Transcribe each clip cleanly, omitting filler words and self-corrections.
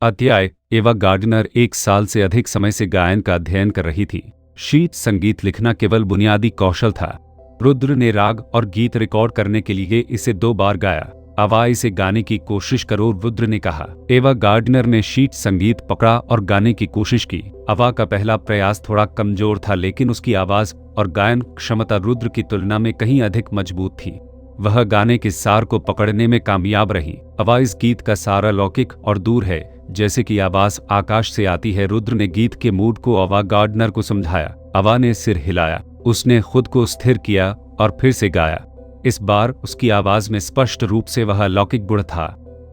अध्याय। एवा गार्डनर 1 साल से अधिक समय से गायन का अध्ययन कर रही थी। शीट संगीत लिखना केवल बुनियादी कौशल था। रुद्र ने राग और गीत रिकॉर्ड करने के लिए इसे 2 बार गाया। अवा, इसे गाने की कोशिश करो, रुद्र ने कहा। एवा गार्डनर ने शीट संगीत पकड़ा और गाने की कोशिश की। अवा का पहला प्रयास थोड़ा कमजोर था, लेकिन उसकी आवाज और गायन क्षमता रुद्र की तुलना में कहीं अधिक मजबूत थी। वह गाने के सार को पकड़ने में कामयाब रही। अवा, इस गीत का सार अलौकिक और दूर है, जैसे कि आवाज आकाश से आती है। रुद्र ने गीत के मूड को अवा गार्डनर को समझाया। अवा ने सिर हिलाया। उसने खुद को स्थिर किया और फिर से गाया। इस बार उसकी आवाज में स्पष्ट रूप से वह अलौकिक गुण था।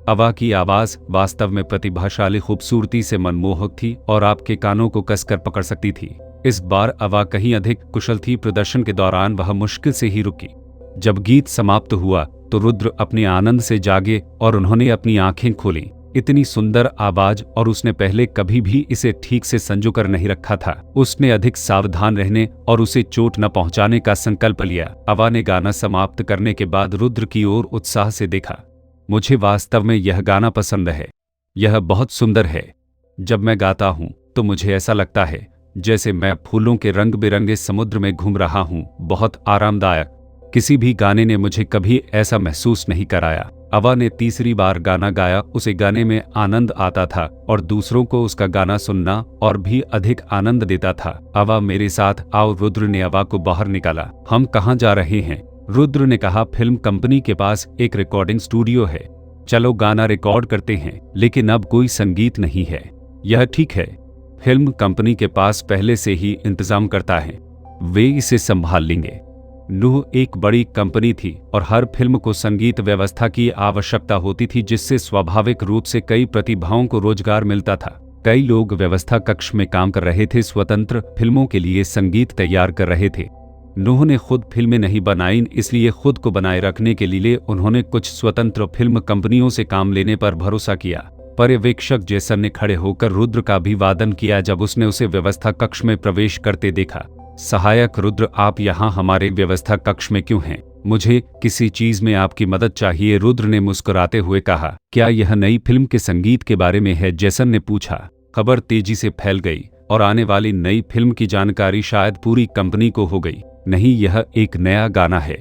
अवा की आवाज वास्तव में प्रतिभाशाली खूबसूरती से मनमोहक थी और आपके कानों को कसकर पकड़ सकती थी। इस बार अवा कहीं अधिक कुशल थी। प्रदर्शन के दौरान वह मुश्किल से ही रुकी। जब गीत समाप्त हुआ तो रुद्र अपने आनंद से जागे और उन्होंने अपनी आंखें खोली। इतनी सुंदर आवाज, और उसने पहले कभी भी इसे ठीक से संजोकर नहीं रखा था। उसने अधिक सावधान रहने और उसे चोट न पहुंचाने का संकल्प लिया। अवा ने गाना समाप्त करने के बाद रुद्र की ओर उत्साह से देखा। मुझे वास्तव में यह गाना पसंद है। यह बहुत सुंदर है। जब मैं गाता हूं तो मुझे ऐसा लगता है जैसे मैं फूलों के रंग बिरंगे समुद्र में घूम रहा हूं। बहुत आरामदायक। किसी भी गाने ने मुझे कभी ऐसा महसूस नहीं कराया। अवा ने तीसरी बार गाना गाया। उसे गाने में आनंद आता था और दूसरों को उसका गाना सुनना और भी अधिक आनंद देता था। अवा, मेरे साथ आओ, रुद्र ने अवा को बाहर निकाला। हम कहाँ जा रहे हैं? रुद्र ने कहा। फिल्म कंपनी के पास एक रिकॉर्डिंग स्टूडियो है। चलो गाना रिकॉर्ड करते हैं, लेकिन अब कोई संगीत नहीं है। यह ठीक है। फिल्म कंपनी के पास पहले से ही इंतजाम करता है। वे इसे संभाल लेंगे। नूह एक बड़ी कंपनी थी और हर फिल्म को संगीत व्यवस्था की आवश्यकता होती थी, जिससे स्वाभाविक रूप से कई प्रतिभाओं को रोजगार मिलता था। कई लोग व्यवस्था कक्ष में काम कर रहे थे, स्वतंत्र फिल्मों के लिए संगीत तैयार कर रहे थे। नूह ने खुद फिल्में नहीं बनाई, इसलिए खुद को बनाए रखने के लिए उन्होंने कुछ स्वतंत्र फिल्म कंपनियों से काम लेने पर भरोसा किया। पर्यवेक्षक जेसन ने खड़े होकर रुद्र का अभिवादन किया जब उसने उसे व्यवस्था कक्ष में प्रवेश करते देखा। सहायक रुद्र, आप यहाँ हमारे व्यवस्था कक्ष में क्यों हैं? मुझे किसी चीज में आपकी मदद चाहिए, रुद्र ने मुस्कुराते हुए कहा। क्या यह नई फिल्म के संगीत के बारे में है? जेसन ने पूछा। खबर तेजी से फैल गई और आने वाली नई फिल्म की जानकारी शायद पूरी कंपनी को हो गई। नहीं, यह एक नया गाना है।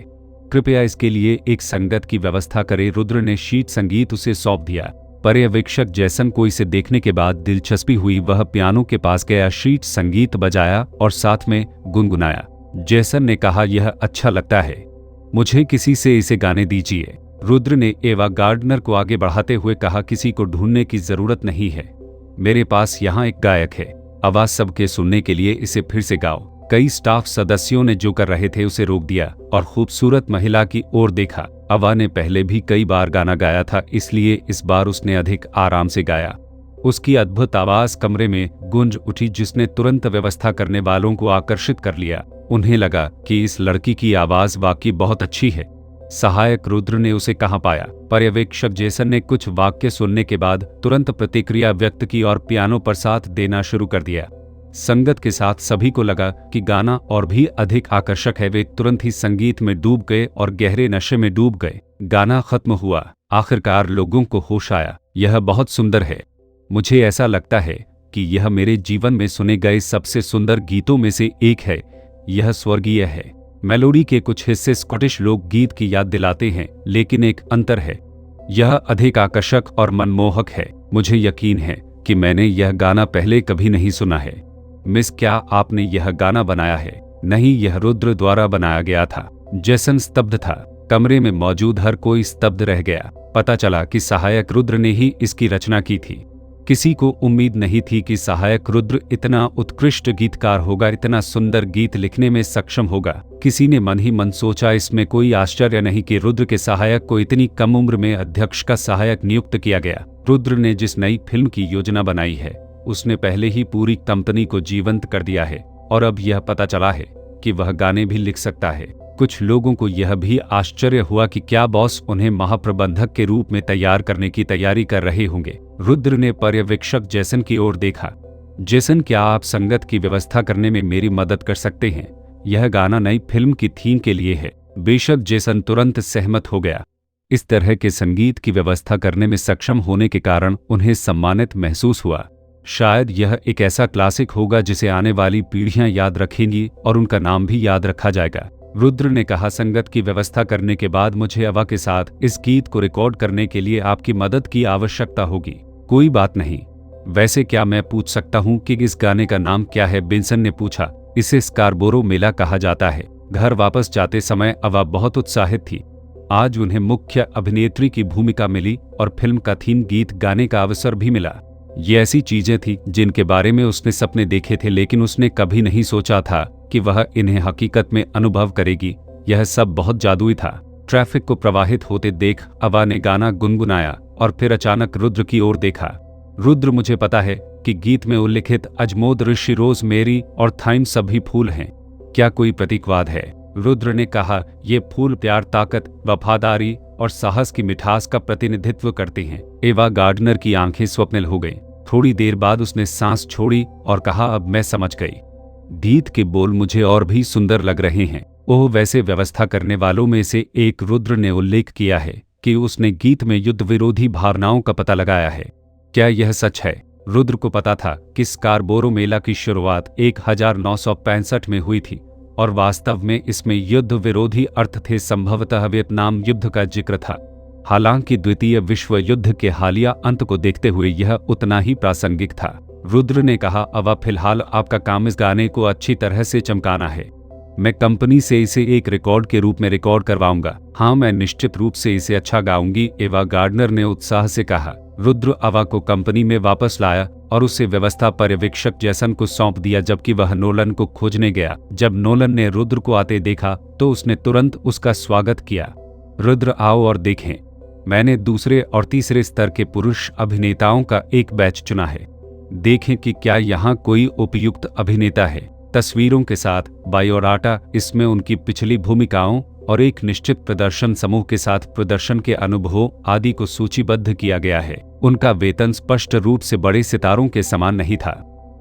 कृपया इसके लिए एक संगत की व्यवस्था करें। रुद्र ने शीट संगीत उसे सौंप दिया। पर्यवेक्षक जेसन को इसे देखने के बाद दिलचस्पी हुई। वह पियानो के पास गया, शीट संगीत बजाया और साथ में गुनगुनाया। जेसन ने कहा, यह अच्छा लगता है। मुझे किसी से इसे गाने दीजिए। रुद्र ने एवा गार्डनर को आगे बढ़ाते हुए कहा, किसी को ढूंढने की जरूरत नहीं है। मेरे पास यहाँ एक गायक है। आवाज सबके सुनने के लिए इसे फिर से गाओ। कई स्टाफ सदस्यों ने जो कर रहे थे उसे रोक दिया और खूबसूरत महिला की ओर देखा। अवा ने पहले भी कई बार गाना गाया था, इसलिए इस बार उसने अधिक आराम से गाया। उसकी अद्भुत आवाज कमरे में गूंज उठी, जिसने तुरंत व्यवस्था करने वालों को आकर्षित कर लिया। उन्हें लगा कि इस लड़की की आवाज वाकई बहुत अच्छी है। सहायक रुद्र ने उसे कहाँ पाया? पर्यवेक्षक जेसन ने कुछ वाक्य सुनने के बाद तुरंत प्रतिक्रिया व्यक्त की और पियानो पर साथ देना शुरू कर दिया। संगत के साथ सभी को लगा कि गाना और भी अधिक आकर्षक है। वे तुरंत ही संगीत में डूब गए और गहरे नशे में डूब गए। गाना खत्म हुआ। आखिरकार लोगों को होश आया। यह बहुत सुंदर है। मुझे ऐसा लगता है कि यह मेरे जीवन में सुने गए सबसे सुंदर गीतों में से एक है। यह स्वर्गीय है। मेलोडी के कुछ हिस्से स्कॉटिश लोकगीत की याद दिलाते हैं, लेकिन एक अंतर है। यह अधिक आकर्षक और मनमोहक है। मुझे यकीन है कि मैंने यह गाना पहले कभी नहीं सुना है। मिस, क्या आपने यह गाना बनाया है? नहीं, यह रुद्र द्वारा बनाया गया था। जेसन स्तब्ध था। कमरे में मौजूद हर कोई स्तब्ध रह गया। पता चला कि सहायक रुद्र ने ही इसकी रचना की थी। किसी को उम्मीद नहीं थी कि सहायक रुद्र इतना उत्कृष्ट गीतकार होगा, इतना सुंदर गीत लिखने में सक्षम होगा। किसी ने मन ही मन सोचा, इसमें कोई आश्चर्य नहीं कि रुद्र के सहायक को इतनी कम उम्र में अध्यक्ष का सहायक नियुक्त किया गया। रुद्र ने जिस नई फिल्म की योजना बनाई है, उसने पहले ही पूरी कंपनी को जीवंत कर दिया है और अब यह पता चला है कि वह गाने भी लिख सकता है। कुछ लोगों को यह भी आश्चर्य हुआ कि क्या बॉस उन्हें महाप्रबंधक के रूप में तैयार करने की तैयारी कर रहे होंगे। रुद्र ने पर्यवेक्षक जेसन की ओर देखा। जेसन, क्या आप संगत की व्यवस्था करने में मेरी मदद कर सकते हैं? यह गाना नई फिल्म की थीम के लिए है। बेशक, जेसन तुरंत सहमत हो गया। इस तरह के संगीत की व्यवस्था करने में सक्षम होने के कारण उन्हें सम्मानित महसूस हुआ। शायद यह एक ऐसा क्लासिक होगा जिसे आने वाली पीढ़ियां याद रखेंगी और उनका नाम भी याद रखा जाएगा। रुद्र ने कहा, संगत की व्यवस्था करने के बाद मुझे अवा के साथ इस गीत को रिकॉर्ड करने के लिए आपकी मदद की आवश्यकता होगी। कोई बात नहीं। वैसे क्या मैं पूछ सकता हूँ कि इस गाने का नाम क्या है? बेंसन ने पूछा। इसे स्कारबोरो मेला कहा जाता है। घर वापस जाते समय अवा बहुत उत्साहित थी। आज उन्हें मुख्य अभिनेत्री की भूमिका मिली और फिल्म का थीम गीत गाने का अवसर भी मिला। ये ऐसी चीजें थी जिनके बारे में उसने सपने देखे थे, लेकिन उसने कभी नहीं सोचा था कि वह इन्हें हकीकत में अनुभव करेगी। यह सब बहुत जादुई था। ट्रैफिक को प्रवाहित होते देख अवा ने गाना गुनगुनाया और फिर अचानक रुद्र की ओर देखा। रुद्र, मुझे पता है कि गीत में उल्लिखित अजमोद, ऋषि, रोज मेरी और थाइम सभी फूल हैं। क्या कोई प्रतीकवाद है? रुद्र ने कहा, ये फूल प्यार, ताकत, वफादारी और साहस की मिठास का प्रतिनिधित्व करते हैं। एवा गार्डनर की आंखें स्वप्निल हो गईं। थोड़ी देर बाद उसने सांस छोड़ी और कहा, अब मैं समझ गई। गीत के बोल मुझे और भी सुंदर लग रहे हैं। ओह, वैसे व्यवस्था करने वालों में से एक रुद्र ने उल्लेख किया है कि उसने गीत में युद्ध विरोधी भावनाओं का पता लगाया है। क्या यह सच है? रुद्र को पता था कि स्कारबोरो मेला की शुरुआत 1965 में हुई थी और वास्तव में इसमें युद्ध विरोधी अर्थ थे। संभवतः वियतनाम युद्ध का जिक्र था। हालांकि द्वितीय विश्व युद्ध के हालिया अंत को देखते हुए यह उतना ही प्रासंगिक था। रुद्र ने कहा, अब फिलहाल आपका काम इस गाने को अच्छी तरह से चमकाना है। मैं कंपनी से इसे एक रिकॉर्ड के रूप में रिकॉर्ड करवाऊंगा। हाँ, मैं निश्चित रूप से इसे अच्छा गाऊंगी, एवा गार्डनर ने उत्साह से कहा। रुद्र अवा को कंपनी में वापस लाया और उसे व्यवस्था पर्यवेक्षक जैसन को सौंप दिया, जबकि वह नोलन को खोजने गया। जब नोलन ने रुद्र को आते देखा तो उसने तुरंत उसका स्वागत किया। रुद्र, आओ और देखें। मैंने दूसरे और तीसरे स्तर के पुरुष अभिनेताओं का एक बैच चुना है। देखें कि क्या यहाँ कोई उपयुक्त अभिनेता है। तस्वीरों के साथ बायोडाटा इसमें उनकी पिछली भूमिकाओं और एक निश्चित प्रदर्शन समूह के साथ प्रदर्शन के अनुभवों आदि को सूचीबद्ध किया गया है। उनका वेतन स्पष्ट रूप से बड़े सितारों के समान नहीं था।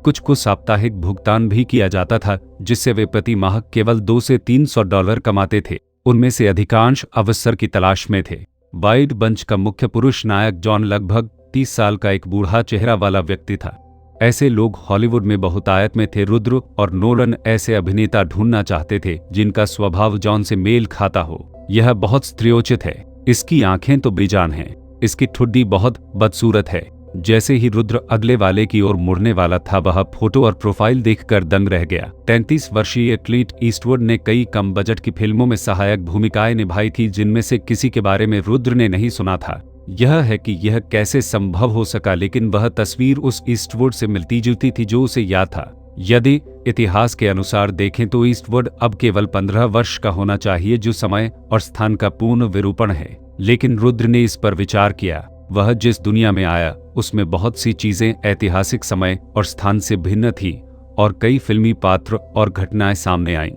कुछ को साप्ताहिक भुगतान भी किया जाता था, जिससे वे प्रति माह केवल $200 से $300 कमाते थे। उनमें से अधिकांश अवसर की तलाश में थे। वाइड बंच का मुख्य पुरुष नायक जॉन लगभग 30 साल का एक बूढ़ा चेहरा वाला व्यक्ति था। ऐसे लोग हॉलीवुड में बहुतायत में थे। रुद्र और नोलन ऐसे अभिनेता ढूंढना चाहते थे जिनका स्वभाव जॉन से मेल खाता हो। यह बहुत स्त्रियोचित है। इसकी आंखें तो बेजान हैं। इसकी ठुड्डी बहुत बदसूरत है। जैसे ही रुद्र अगले वाले की ओर मुड़ने वाला था, वह फोटो और प्रोफाइल देखकर दंग रह गया। 33 वर्षीय क्लिंट ईस्टवुड ने कई कम बजट की फिल्मों में सहायक भूमिकाएं निभाई थी, जिनमें से किसी के बारे में रुद्र ने नहीं सुना था। यह है कि यह कैसे संभव हो सका, लेकिन वह तस्वीर उस ईस्टवुड से मिलती जुलती थी जो उसे याद था। यदि इतिहास के अनुसार देखें तो ईस्टवुड अब केवल 15 वर्ष का होना चाहिए, जो समय और स्थान का पूर्ण विरूपण है। लेकिन रुद्र ने इस पर विचार किया। वह जिस दुनिया में आया उसमें बहुत सी चीजें ऐतिहासिक समय और स्थान से भिन्न थी और कई फिल्मी पात्र और घटनाएं सामने आईं।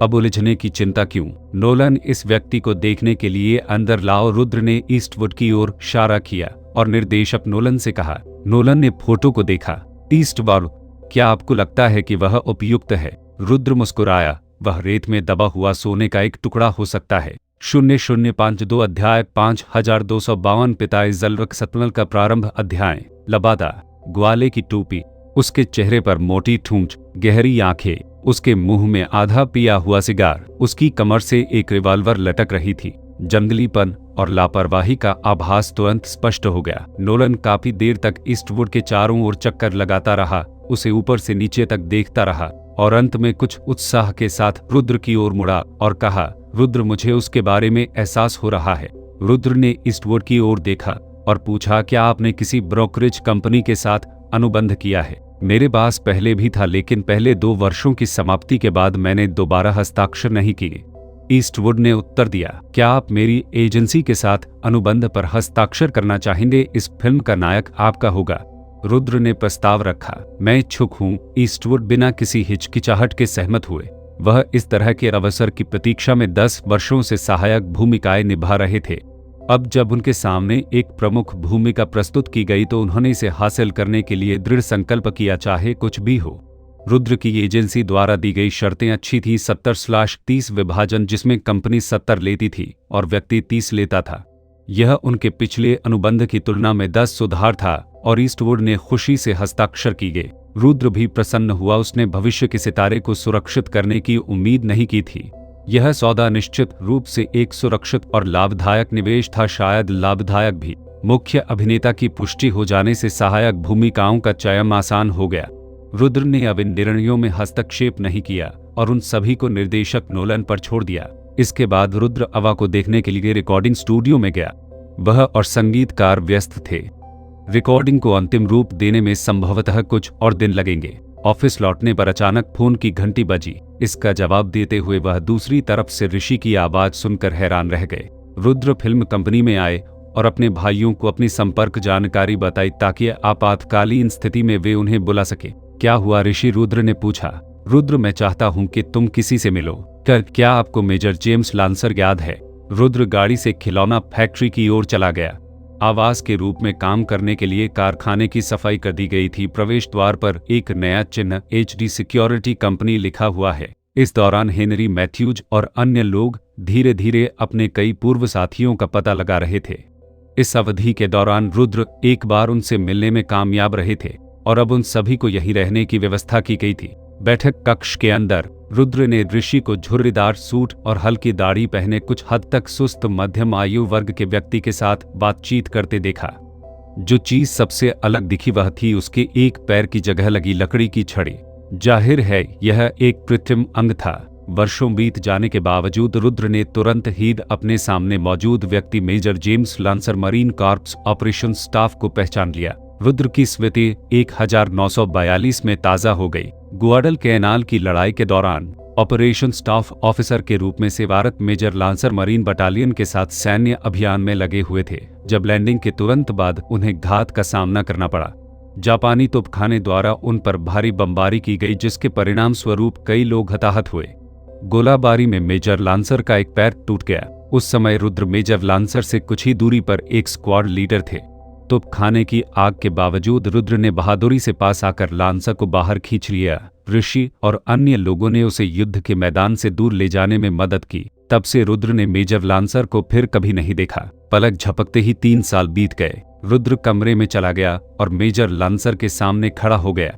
अब उलझने की चिंता क्यों? नोलन, इस व्यक्ति को देखने के लिए अंदर लाओ। रुद्र ने ईस्टवुड की ओर इशारा किया और निर्देशक नोलन से कहा। नोलन ने फोटो को देखा। ईस्टवुड, क्या आपको लगता है कि वह उपयुक्त है? रुद्र मुस्कुराया। वह रेत में दबा हुआ सोने का एक टुकड़ा हो सकता है। 0052 अध्याय 5252 पिता जलरक सतनल का प्रारंभ अध्याय। लबादा, ग्वाले की टोपी, उसके चेहरे पर मोटी ठूंठ, गहरी आंखें, उसके मुंह में आधा पिया हुआ सिगार, उसकी कमर से एक रिवॉल्वर लटक रही थी। जंगलीपन और लापरवाही का आभास तुरंत स्पष्ट हो गया। नोलन काफी देर तक ईस्टवुड के चारों ओर चक्कर लगाता रहा, उसे ऊपर से नीचे तक देखता रहा और अंत में कुछ उत्साह के साथ रुद्र की ओर मुड़ा और कहा, रुद्र, मुझे उसके बारे में एहसास हो रहा है। रुद्र ने ईस्टवुड की ओर देखा और पूछा, क्या आपने किसी ब्रोकरेज कंपनी के साथ अनुबंध किया है? मेरे पास पहले भी था, लेकिन पहले 2 वर्षों की समाप्ति के बाद मैंने दोबारा हस्ताक्षर नहीं किए। ईस्टवुड ने उत्तर दिया, क्या आप मेरी एजेंसी के साथ अनुबंध पर हस्ताक्षर करना चाहेंगे? इस फिल्म का नायक आपका होगा। रुद्र ने प्रस्ताव रखा। मैं इच्छुक हूँ। ईस्टवुड बिना किसी हिचकिचाहट के सहमत हुए। वह इस तरह के अवसर की प्रतीक्षा में 10 वर्षों से सहायक भूमिकाएं निभा रहे थे। अब जब उनके सामने एक प्रमुख भूमिका प्रस्तुत की गई तो उन्होंने इसे हासिल करने के लिए दृढ़ संकल्प किया, चाहे कुछ भी हो। रुद्र की एजेंसी द्वारा दी गई शर्तें अच्छी थी। 70/30 विभाजन, जिसमें कंपनी 70 लेती थी और व्यक्ति 30 लेता था। यह उनके पिछले अनुबंध की तुलना में 10 सुधार था और ईस्टवुड ने खुशी से हस्ताक्षर किए। रुद्र भी प्रसन्न हुआ, उसने भविष्य के सितारे को सुरक्षित करने की उम्मीद नहीं की थी। यह सौदा निश्चित रूप से एक सुरक्षित और लाभदायक निवेश था, शायद लाभदायक भी। मुख्य अभिनेता की पुष्टि हो जाने से सहायक भूमिकाओं का चयन आसान हो गया। रुद्र ने अब इन निर्णयों में हस्तक्षेप नहीं किया और उन सभी को निर्देशक नोलन पर छोड़ दिया। इसके बाद रुद्र अवा को देखने के लिए रिकॉर्डिंग स्टूडियो में गया। वह और संगीतकार व्यस्त थे। रिकॉर्डिंग को अंतिम रूप देने में संभवतः कुछ और दिन लगेंगे। ऑफिस लौटने पर अचानक फोन की घंटी बजी। इसका जवाब देते हुए वह दूसरी तरफ से ऋषि की आवाज सुनकर हैरान रह गए। रुद्र फिल्म कंपनी में आए और अपने भाइयों को अपनी संपर्क जानकारी बताई ताकि आपातकालीन स्थिति में वे उन्हें बुला सके। क्या हुआ ऋषि? रुद्र ने पूछा। रुद्र, मैं चाहता हूं कि तुम किसी से मिलो। क्या आपको मेजर जेम्स लांसर याद है? रुद्र गाड़ी से खिलौना फैक्ट्री की ओर चला गया। आवास के रूप में काम करने के लिए कारखाने की सफाई कर दी गई थी। प्रवेश द्वार पर एक नया चिन्ह HD सिक्योरिटी कंपनी लिखा हुआ है। इस दौरान हेनरी मैथ्यूज और अन्य लोग धीरे धीरे अपने कई पूर्व साथियों का पता लगा रहे थे। इस अवधि के दौरान रुद्र एक बार उनसे मिलने में कामयाब रहे थे और अब उन सभी को यहीं रहने की व्यवस्था की गई थी। बैठक कक्ष के अंदर रुद्र ने ऋषि को झुर्रीदार सूट और हल्की दाढ़ी पहने कुछ हद तक सुस्त मध्यम आयु वर्ग के व्यक्ति के साथ बातचीत करते देखा। जो चीज सबसे अलग दिखी वह थी उसके एक पैर की जगह लगी लकड़ी की छड़ी। जाहिर है यह एक कृत्रिम अंग था। वर्षों बीत जाने के बावजूद रुद्र ने तुरंत ही अपने सामने मौजूद व्यक्ति major James Lancer marine corps operation staff को पहचान लिया। रुद्र की स्मृति 1942 में ताज़ा हो गई। गुआडल कैनाल की लड़ाई के दौरान ऑपरेशन स्टाफ ऑफिसर के रूप में सेवारत मेजर लांसर मरीन बटालियन के साथ सैन्य अभियान में लगे हुए थे जब लैंडिंग के तुरंत बाद उन्हें घात का सामना करना पड़ा। जापानी तोपखाने द्वारा उन पर भारी बमबारी की गई जिसके परिणाम स्वरूप कई लोग हताहत हुए। गोलाबारी में मेजर लांसर का एक पैर टूट गया। उस समय रुद्र मेजर लांसर से कुछ ही दूरी पर एक स्क्वाड लीडर थे। तोपखाने की आग के बावजूद रुद्र ने बहादुरी से पास आकर लांसर को बाहर खींच लिया। ऋषि और अन्य लोगों ने उसे युद्ध के मैदान से दूर ले जाने में मदद की। तब से रुद्र ने मेजर लांसर को फिर कभी नहीं देखा। पलक झपकते ही 3 साल बीत गए। रुद्र कमरे में चला गया और मेजर लांसर के सामने खड़ा हो गया।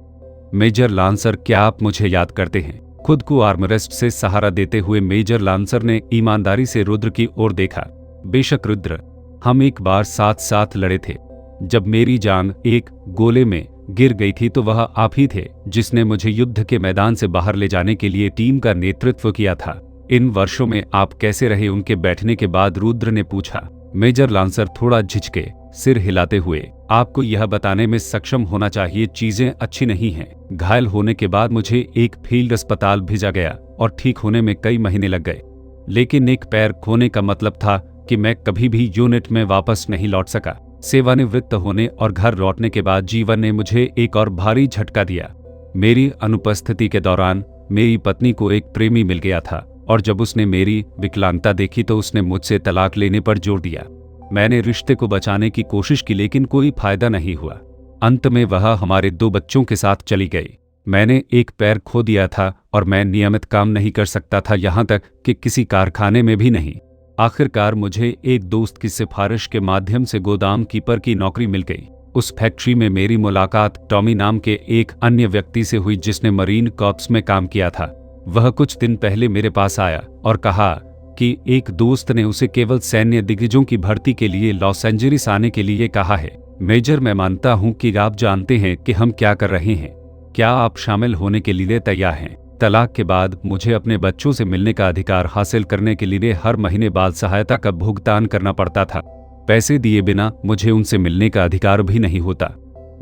मेजर लांसर, क्या आप मुझे याद करते हैं? खुद को आर्मरेस्ट से सहारा देते हुए मेजर लांसर ने ईमानदारी से रुद्र की ओर देखा। बेशक रुद्र, हम एक बार साथ साथ लड़े थे। जब मेरी जान एक गोले में गिर गई थी तो वह आप ही थे जिसने मुझे युद्ध के मैदान से बाहर ले जाने के लिए टीम का नेतृत्व किया था। इन वर्षों में आप कैसे रहे? उनके बैठने के बाद रुद्र ने पूछा। मेजर लांसर थोड़ा झिझके सिर हिलाते हुए, आपको यह बताने में सक्षम होना चाहिए चीजें अच्छी नहीं हैं। घायल होने के बाद मुझे एक फील्ड अस्पताल भेजा गया और ठीक होने में कई महीने लग गए। लेकिन एक पैर खोने का मतलब था कि मैं कभी भी यूनिट में वापस नहीं लौट सका। सेवानिवृत्त होने और घर लौटने के बाद जीवन ने मुझे एक और भारी झटका दिया। मेरी अनुपस्थिति के दौरान मेरी पत्नी को एक प्रेमी मिल गया था और जब उसने मेरी विकलांगता देखी तो उसने मुझसे तलाक लेने पर जोर दिया। मैंने रिश्ते को बचाने की कोशिश की लेकिन कोई फायदा नहीं हुआ। अंत में वह हमारे 2 बच्चों के साथ चली गई। मैंने एक पैर खो दिया था और मैं नियमित काम नहीं कर सकता था, यहाँ तक कि किसी कारखाने में भी नहीं। आखिरकार मुझे एक दोस्त की सिफारिश के माध्यम से गोदाम कीपर की नौकरी मिल गई। उस फैक्ट्री में मेरी मुलाकात टॉमी नाम के एक अन्य व्यक्ति से हुई जिसने मरीन कॉर्प्स में काम किया था। वह कुछ दिन पहले मेरे पास आया और कहा कि एक दोस्त ने उसे केवल सैन्य दिग्गजों की भर्ती के लिए लॉस एंजेलिस आने के लिए कहा है। मेजर, मैं मानता हूं कि आप जानते हैं कि हम क्या कर रहे हैं। क्या आप शामिल होने के लिए तैयार हैं? तलाक के बाद मुझे अपने बच्चों से मिलने का अधिकार हासिल करने के लिए हर महीने बाल सहायता का भुगतान करना पड़ता था। पैसे दिए बिना मुझे उनसे मिलने का अधिकार भी नहीं होता।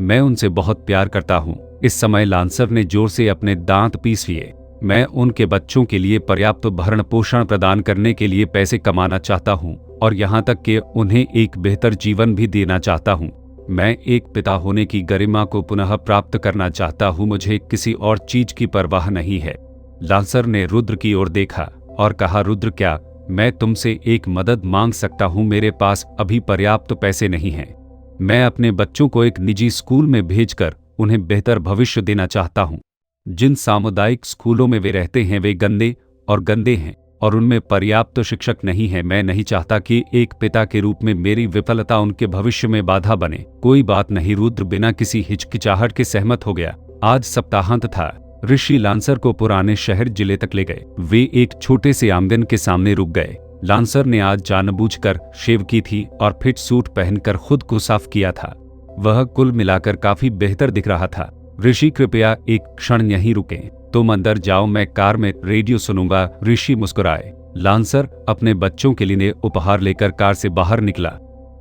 मैं उनसे बहुत प्यार करता हूं। इस समय लांसर ने जोर से अपने दांत पीस लिए। मैं उनके बच्चों के लिए पर्याप्त भरण पोषण प्रदान करने के लिए पैसे कमाना चाहता हूं और यहां तक कि उन्हें एक बेहतर जीवन भी देना चाहता हूं। मैं एक पिता होने की गरिमा को पुनः प्राप्त करना चाहता हूं। मुझे किसी और चीज की परवाह नहीं है। लांसर ने रुद्र की ओर देखा और कहा, रुद्र, क्या मैं तुमसे एक मदद मांग सकता हूं? मेरे पास अभी पर्याप्त पैसे नहीं हैं। मैं अपने बच्चों को एक निजी स्कूल में भेजकर उन्हें बेहतर भविष्य देना चाहता हूं। जिन सामुदायिक स्कूलों में वे रहते हैं वे गंदे हैं। और उनमें पर्याप्त शिक्षक नहीं है। मैं नहीं चाहता कि एक पिता के रूप में मेरी विफलता उनके भविष्य में बाधा बने। कोई बात नहीं, रुद्र बिना किसी हिचकिचाहट के सहमत हो गया। आज सप्ताहांत था। ऋषि लांसर को पुराने शहर जिले तक ले गए। वे एक छोटे से आंगन के सामने रुक गए। लांसर ने आज जानबूझकर शेव की थी और फिट सूट पहनकर खुद को साफ किया था। वह कुल मिलाकर काफी बेहतर दिख रहा था। ऋषि कृपया एक क्षण यहीं रुकें। तुम अंदर जाओ, मैं कार में रेडियो सुनूंगा। ऋषि मुस्कुराए। लांसर अपने बच्चों के लिए उपहार लेकर कार से बाहर निकला।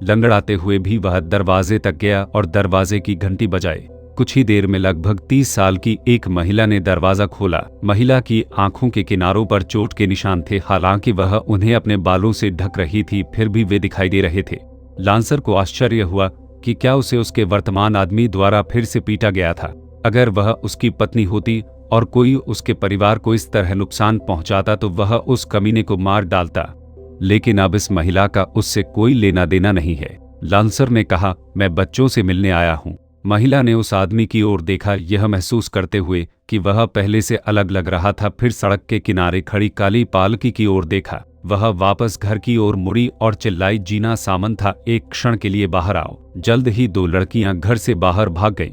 लंगड़ाते हुए भी वह दरवाजे तक गया और दरवाजे की घंटी बजाई। कुछ ही देर में लगभग 30 साल की एक महिला ने दरवाजा खोला। महिला की आंखों के किनारों पर चोट के निशान थे, हालांकि वह उन्हें अपने बालों से ढक रही थी, फिर भी वे दिखाई दे रहे थे। लांसर को आश्चर्य हुआ कि क्या उसे उसके वर्तमान आदमी द्वारा फिर से पीटा गया था। अगर वह उसकी पत्नी होती और कोई उसके परिवार को इस तरह नुकसान पहुंचाता तो वह उस कमीने को मार डालता, लेकिन अब इस महिला का उससे कोई लेना देना नहीं है। लांसर ने कहा, मैं बच्चों से मिलने आया हूं। महिला ने उस आदमी की ओर देखा, यह महसूस करते हुए कि वह पहले से अलग लग रहा था। फिर सड़क के किनारे खड़ी काली पालकी की ओर देखा। वह वापस घर की ओर मुड़ी और चिल्लाई, जीना सामंत था, एक क्षण के लिए बाहर आओ। जल्द ही 2 लड़कियां घर से बाहर भाग गईं।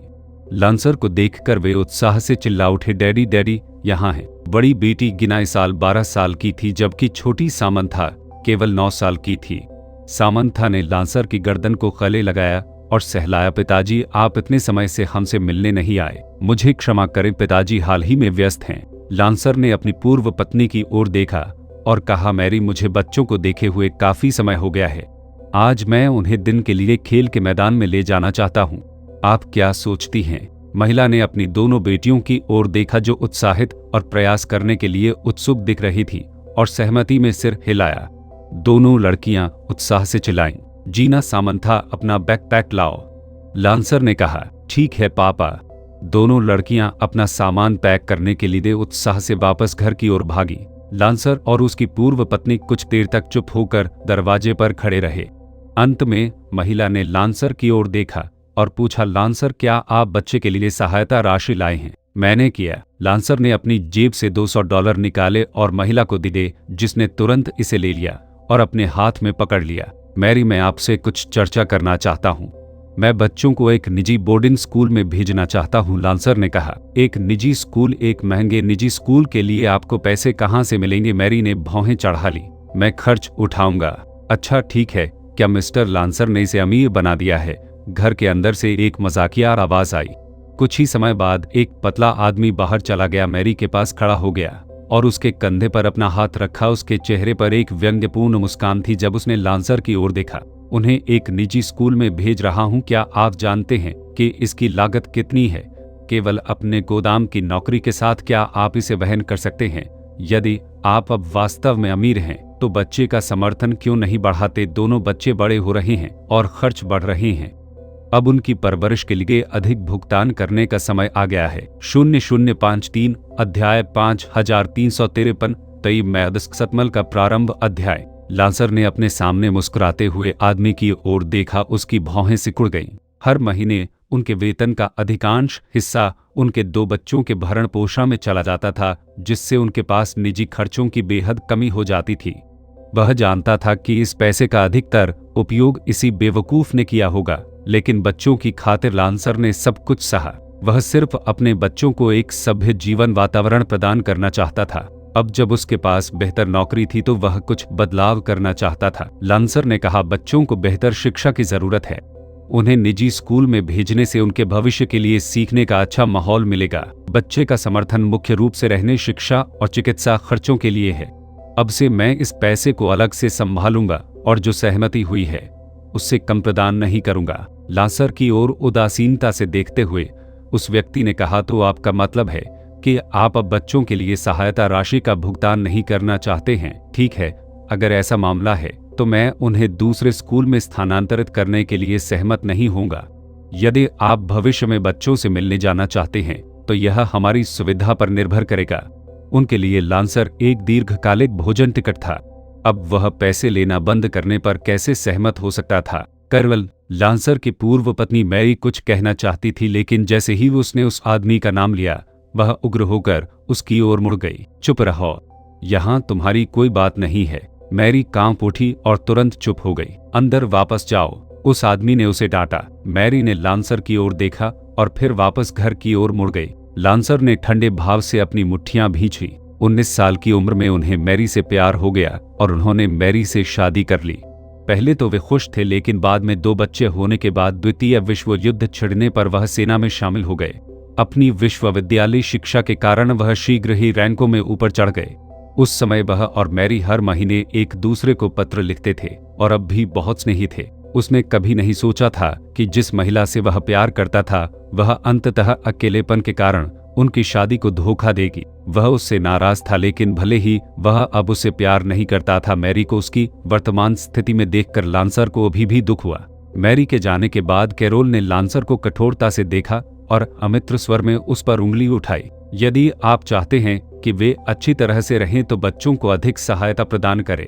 लांसर को देखकर वे उत्साह से चिल्ला उठे, डैडी डैडी यहाँ हैं। बड़ी बेटी गिनाए साल 12 साल की थी, जबकि छोटी सामंथा केवल 9 साल की थी। सामंथा ने लांसर की गर्दन को गले लगाया और सहलाया, पिताजी आप इतने समय से हमसे मिलने नहीं आए। मुझे क्षमा करें पिताजी, हाल ही में व्यस्त हैं। लांसर ने अपनी पूर्व पत्नी की ओर देखा और कहा, मैरी मुझे बच्चों को देखे हुए काफी समय हो गया है। आज मैं उन्हें दिन के लिए खेल के मैदान में ले जाना चाहता हूँ। आप क्या सोचती हैं? महिला ने अपनी दोनों बेटियों की ओर देखा जो उत्साहित और प्रयास करने के लिए उत्सुक दिख रही थी और सहमति में सिर हिलाया। दोनों लड़कियां उत्साह से चिल्लाईं, जीना सामंथा अपना बैकपैक लाओ। लांसर ने कहा, ठीक है पापा। दोनों लड़कियां अपना सामान पैक करने के लिए उत्साह से वापस घर की ओर भागी। लांसर और उसकी पूर्व पत्नी कुछ देर तक चुप होकर दरवाजे पर खड़े रहे। अंत में महिला ने लांसर की ओर देखा और पूछा, लांसर क्या आप बच्चे के लिए सहायता राशि लाए हैं? मैंने किया। लांसर ने अपनी जेब से $200 निकाले और महिला को दिए, जिसने तुरंत इसे ले लिया और अपने हाथ में पकड़ लिया। मैरी मैं आपसे कुछ चर्चा करना चाहता हूँ। मैं बच्चों को एक निजी बोर्डिंग स्कूल में भेजना चाहता हूँ, लांसर ने कहा। एक निजी स्कूल? एक महंगे निजी स्कूल के लिए आपको पैसे कहाँ से मिलेंगे? मैरी ने भौहें चढ़ा ली। मैं खर्च उठाऊंगा। अच्छा ठीक है, क्या मिस्टर लांसर ने इसे अमीर बना दिया है? घर के अंदर से एक मजाकिया आवाज आई। कुछ ही समय बाद एक पतला आदमी बाहर चला गया, मैरी के पास खड़ा हो गया और उसके कंधे पर अपना हाथ रखा। उसके चेहरे पर एक व्यंग्यपूर्ण मुस्कान थी जब उसने लांसर की ओर देखा। उन्हें एक निजी स्कूल में भेज रहा हूं। क्या आप जानते हैं कि इसकी लागत कितनी है? केवल अपने गोदाम की नौकरी के साथ क्या आप इसे वहन कर सकते हैं? यदि आप अब वास्तव में अमीर हैं तो बच्चे का समर्थन क्यों नहीं बढ़ाते? दोनों बच्चे बड़े हो रहे हैं और खर्च बढ़ रहे हैं। अब उनकी परवरिश के लिए अधिक भुगतान करने का समय आ गया है। 0053 अध्याय 5353 तई मैदसतमल का प्रारंभ अध्याय। लांसर ने अपने सामने मुस्कुराते हुए आदमी की ओर देखा। उसकी भौहें सिकुड़ गईं। हर महीने उनके वेतन का अधिकांश हिस्सा उनके 2 बच्चों के भरण पोषण में चला जाता था, जिससे उनके पास निजी खर्चों की बेहद कमी हो जाती थी। वह जानता था कि इस पैसे का अधिकतर उपयोग इसी बेवकूफ ने किया होगा, लेकिन बच्चों की खातिर लांसर ने सब कुछ सहा। वह सिर्फ अपने बच्चों को एक सभ्य जीवन वातावरण प्रदान करना चाहता था। अब जब उसके पास बेहतर नौकरी थी तो वह कुछ बदलाव करना चाहता था। लांसर ने कहा, बच्चों को बेहतर शिक्षा की जरूरत है। उन्हें निजी स्कूल में भेजने से उनके भविष्य के लिए सीखने का अच्छा माहौल मिलेगा। बच्चे का समर्थन मुख्य रूप से रहने, शिक्षा और चिकित्सा खर्चों के लिए है। अब से मैं इस पैसे को अलग से संभालूंगा और जो सहमति हुई है उससे कम प्रदान नहीं करूंगा। लांसर की ओर उदासीनता से देखते हुए उस व्यक्ति ने कहा, तो आपका मतलब है कि आप अब बच्चों के लिए सहायता राशि का भुगतान नहीं करना चाहते हैं? ठीक है, अगर ऐसा मामला है तो मैं उन्हें दूसरे स्कूल में स्थानांतरित करने के लिए सहमत नहीं होऊंगा। यदि आप भविष्य में बच्चों से मिलने जाना चाहते हैं तो यह हमारी सुविधा पर निर्भर करेगा। उनके लिए लांसर एक दीर्घकालिक भोजन टिकट था। अब वह पैसे लेना बंद करने पर कैसे सहमत हो सकता था? केवल लांसर की पूर्व पत्नी मैरी कुछ कहना चाहती थी, लेकिन जैसे ही उसने उस आदमी का नाम लिया वह उग्र होकर उसकी ओर मुड़ गई। चुप रहो, यहाँ तुम्हारी कोई बात नहीं है। मैरी कांप उठी और तुरंत चुप हो गई। अंदर वापस जाओ, उस आदमी ने उसे डांटा। मैरी ने लांसर की ओर देखा और फिर वापस घर की ओर मुड़ गई। लांसर ने ठंडे भाव से अपनी मुट्ठियां भींची। 19 साल की उम्र में उन्हें मैरी से प्यार हो गया और उन्होंने मैरी से शादी कर ली। पहले तो वे खुश थे, लेकिन बाद में 2 बच्चे होने के बाद द्वितीय विश्व युद्ध छिड़ने पर वह सेना में शामिल हो गए। अपनी विश्वविद्यालय शिक्षा के कारण वह शीघ्र ही रैंकों में ऊपर चढ़ गए। उस समय वह और मैरी हर महीने एक दूसरे को पत्र लिखते थे और अब भी बहुत स्नेही थे। उसने कभी नहीं सोचा था कि जिस महिला से वह प्यार करता था वह अंततः अकेलेपन के कारण उनकी शादी को धोखा देगी। वह उससे नाराज था, लेकिन भले ही वह अब उसे प्यार नहीं करता था, मैरी को उसकी वर्तमान स्थिति में देखकर लांसर को अभी भी दुख हुआ। मैरी के जाने के बाद कैरोल ने लांसर को कठोरता से देखा और अमित्र स्वर में उस पर उंगली उठाई। यदि आप चाहते हैं कि वे अच्छी तरह से रहें तो बच्चों को अधिक सहायता प्रदान करें।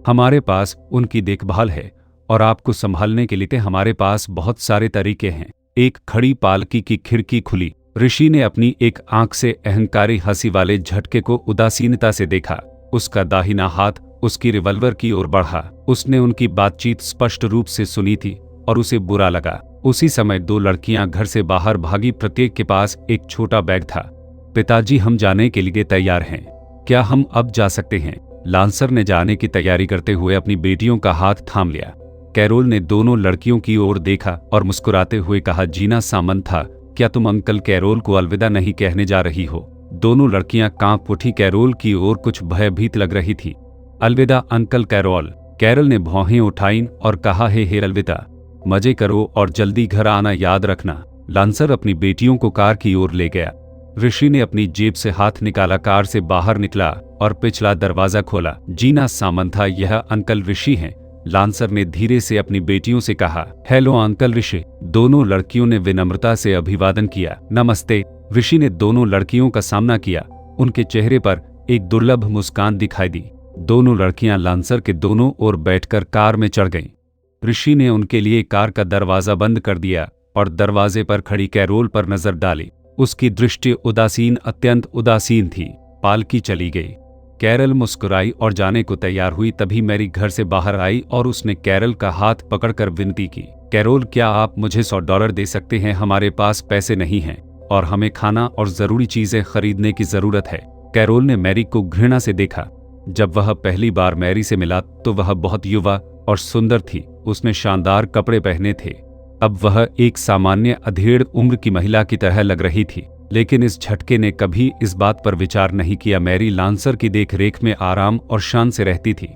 हमारे पास उनकी देखभाल है और आपको संभालने के लिए हमारे पास बहुत सारे तरीके हैं। एक खड़ी पालकी की खिड़की खुली। ऋषि ने अपनी एक आंख से अहंकारी हंसी वाले झटके को उदासीनता से देखा। उसका दाहिना हाथ उसकी रिवॉल्वर की ओर बढ़ा। उसने उनकी बातचीत स्पष्ट रूप से सुनी थी और उसे बुरा लगा। उसी समय 2 लड़कियां घर से बाहर भागी। प्रत्येक के पास एक छोटा बैग था। पिताजी, हम जाने के लिए तैयार हैं। क्या हम अब जा सकते हैं? लांसर ने जाने की तैयारी करते हुए अपनी बेटियों का हाथ थाम लिया। कैरोल ने दोनों लड़कियों की ओर देखा और मुस्कुराते हुए कहा, जीना सामंथा, क्या तुम अंकल कैरोल को अलविदा नहीं कहने जा रही हो? दोनों लड़कियां कांप उठी। कैरोल की ओर कुछ भयभीत लग रही थी। अलविदा अंकल कैरोल। कैरोल ने भौहें उठाईं और कहा, हे अलविदा, मजे करो और जल्दी घर आना याद रखना। लांसर अपनी बेटियों को कार की ओर ले गया। ऋषि ने अपनी जेब से हाथ निकाला, कार से बाहर निकला और पिछला दरवाजा खोला। जीना सामंथा, यह अंकल ऋषि हैं। लांसर ने धीरे से अपनी बेटियों से कहा। हेलो अंकल ऋषि। दोनों लड़कियों ने विनम्रता से अभिवादन किया। नमस्ते। ऋषि ने दोनों लड़कियों का सामना किया। उनके चेहरे पर एक दुर्लभ मुस्कान दिखाई दी। दोनों लड़कियां लांसर के दोनों ओर बैठकर कार में चढ़ गईं। ऋषि ने उनके लिए कार का दरवाजा बंद कर दिया और दरवाजे पर खड़ी कैरोल पर नजर डाली। उसकी दृष्टि उदासीन, अत्यंत उदासीन थी। पालकी चली गई। कैरल मुस्कुराई और जाने को तैयार हुई। तभी मैरी घर से बाहर आई और उसने कैरल का हाथ पकड़कर विनती की, कैरोल, क्या आप मुझे $100 दे सकते हैं? हमारे पास पैसे नहीं हैं और हमें खाना और जरूरी चीजें खरीदने की जरूरत है। कैरोल ने मैरी को घृणा से देखा। जब वह पहली बार मैरी से मिला तो वह बहुत युवा और सुंदर थी। उसने शानदार कपड़े पहने थे। अब वह एक सामान्य अधेड़ उम्र की महिला की तरह लग रही थी, लेकिन इस झटके ने कभी इस बात पर विचार नहीं किया। मैरी लांसर की देखरेख में आराम और शान से रहती थी।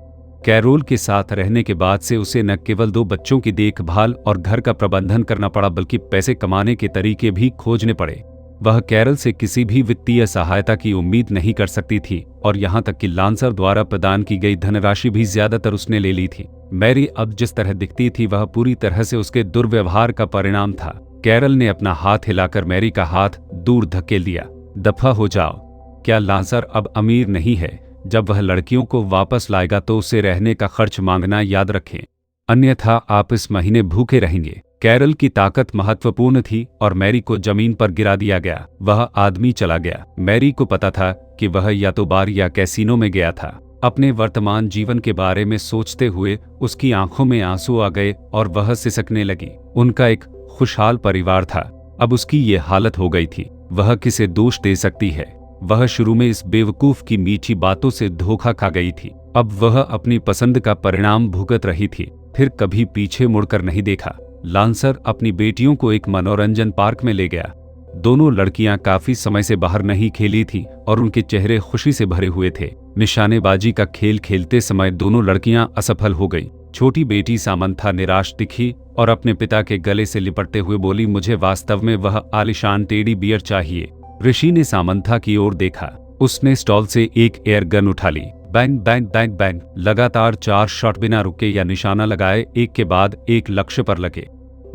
कैरोल के साथ रहने के बाद से उसे न केवल 2 बच्चों की देखभाल और घर का प्रबंधन करना पड़ा, बल्कि पैसे कमाने के तरीके भी खोजने पड़े। वह कैरल से किसी भी वित्तीय सहायता की उम्मीद नहीं कर सकती थी और यहाँ तक कि लांसर द्वारा प्रदान की गई धनराशि भी ज्यादातर उसने ले ली थी। मैरी अब जिस तरह दिखती थी वह पूरी तरह से उसके दुर्व्यवहार का परिणाम था। कैरल ने अपना हाथ हिलाकर मैरी का हाथ दूर धकेल दिया। दफा हो जाओ। क्या लांसर अब अमीर नहीं है? जब वह लड़कियों को वापस लाएगा तो उसे रहने का खर्च मांगना याद रखें, अन्यथा आप इस महीने भूखे रहेंगे। कैरल की ताकत महत्वपूर्ण थी और मैरी को जमीन पर गिरा दिया गया। वह आदमी चला गया। मैरी को पता था कि वह या तो बार या कैसीनो में गया था। अपने वर्तमान जीवन के बारे में सोचते हुए उसकी आंखों में आंसू आ गए और वह सिसकने लगी। उनका एक खुशहाल परिवार था, अब उसकी ये हालत हो गई थी। वह किसे दोष दे सकती है? वह शुरू में इस बेवकूफ की मीठी बातों से धोखा खा गई थी। अब वह अपनी पसंद का परिणाम भुगत रही थी। फिर कभी पीछे मुड़कर नहीं देखा। लांसर अपनी बेटियों को एक मनोरंजन पार्क में ले गया। दोनों लड़कियां काफी समय से बाहर नहीं खेली थी और उनके चेहरे खुशी से भरे हुए थे। निशानेबाजी का खेल खेलते समय दोनों लड़कियां असफल हो गईं। छोटी बेटी सामंथा निराश दिखी और अपने पिता के गले से लिपटते हुए बोली, मुझे वास्तव में वह आलिशान टेडी बियर चाहिए। ऋषि ने सामंथा की ओर देखा। उसने स्टॉल से एक एयर गन उठा ली। बैंग बैंग बैंग बैंग, लगातार 4 शॉट बिना रुके या निशाना लगाए एक के बाद एक लक्ष्य पर लगे।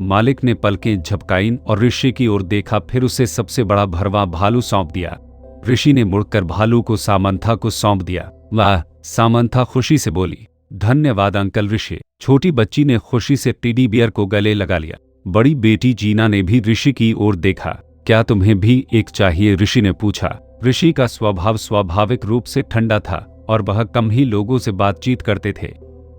मालिक ने पलकें झपकाईं और ऋषि की ओर देखा, फिर उसे सबसे बड़ा भरवा भालू सौंप दिया। ऋषि ने मुड़कर भालू को सामंथा को सौंप दिया। वाह, सामंथा खुशी से बोली। धन्यवाद अंकल ऋषि। छोटी बच्ची ने खुशी से टेडी बियर को गले लगा लिया। बड़ी बेटी जीना ने भी ऋषि की ओर देखा। क्या तुम्हें भी एक चाहिए? ऋषि ने पूछा। ऋषि का स्वभाव स्वाभाविक रूप से ठंडा था। और वह कम ही लोगों से बातचीत करते थे।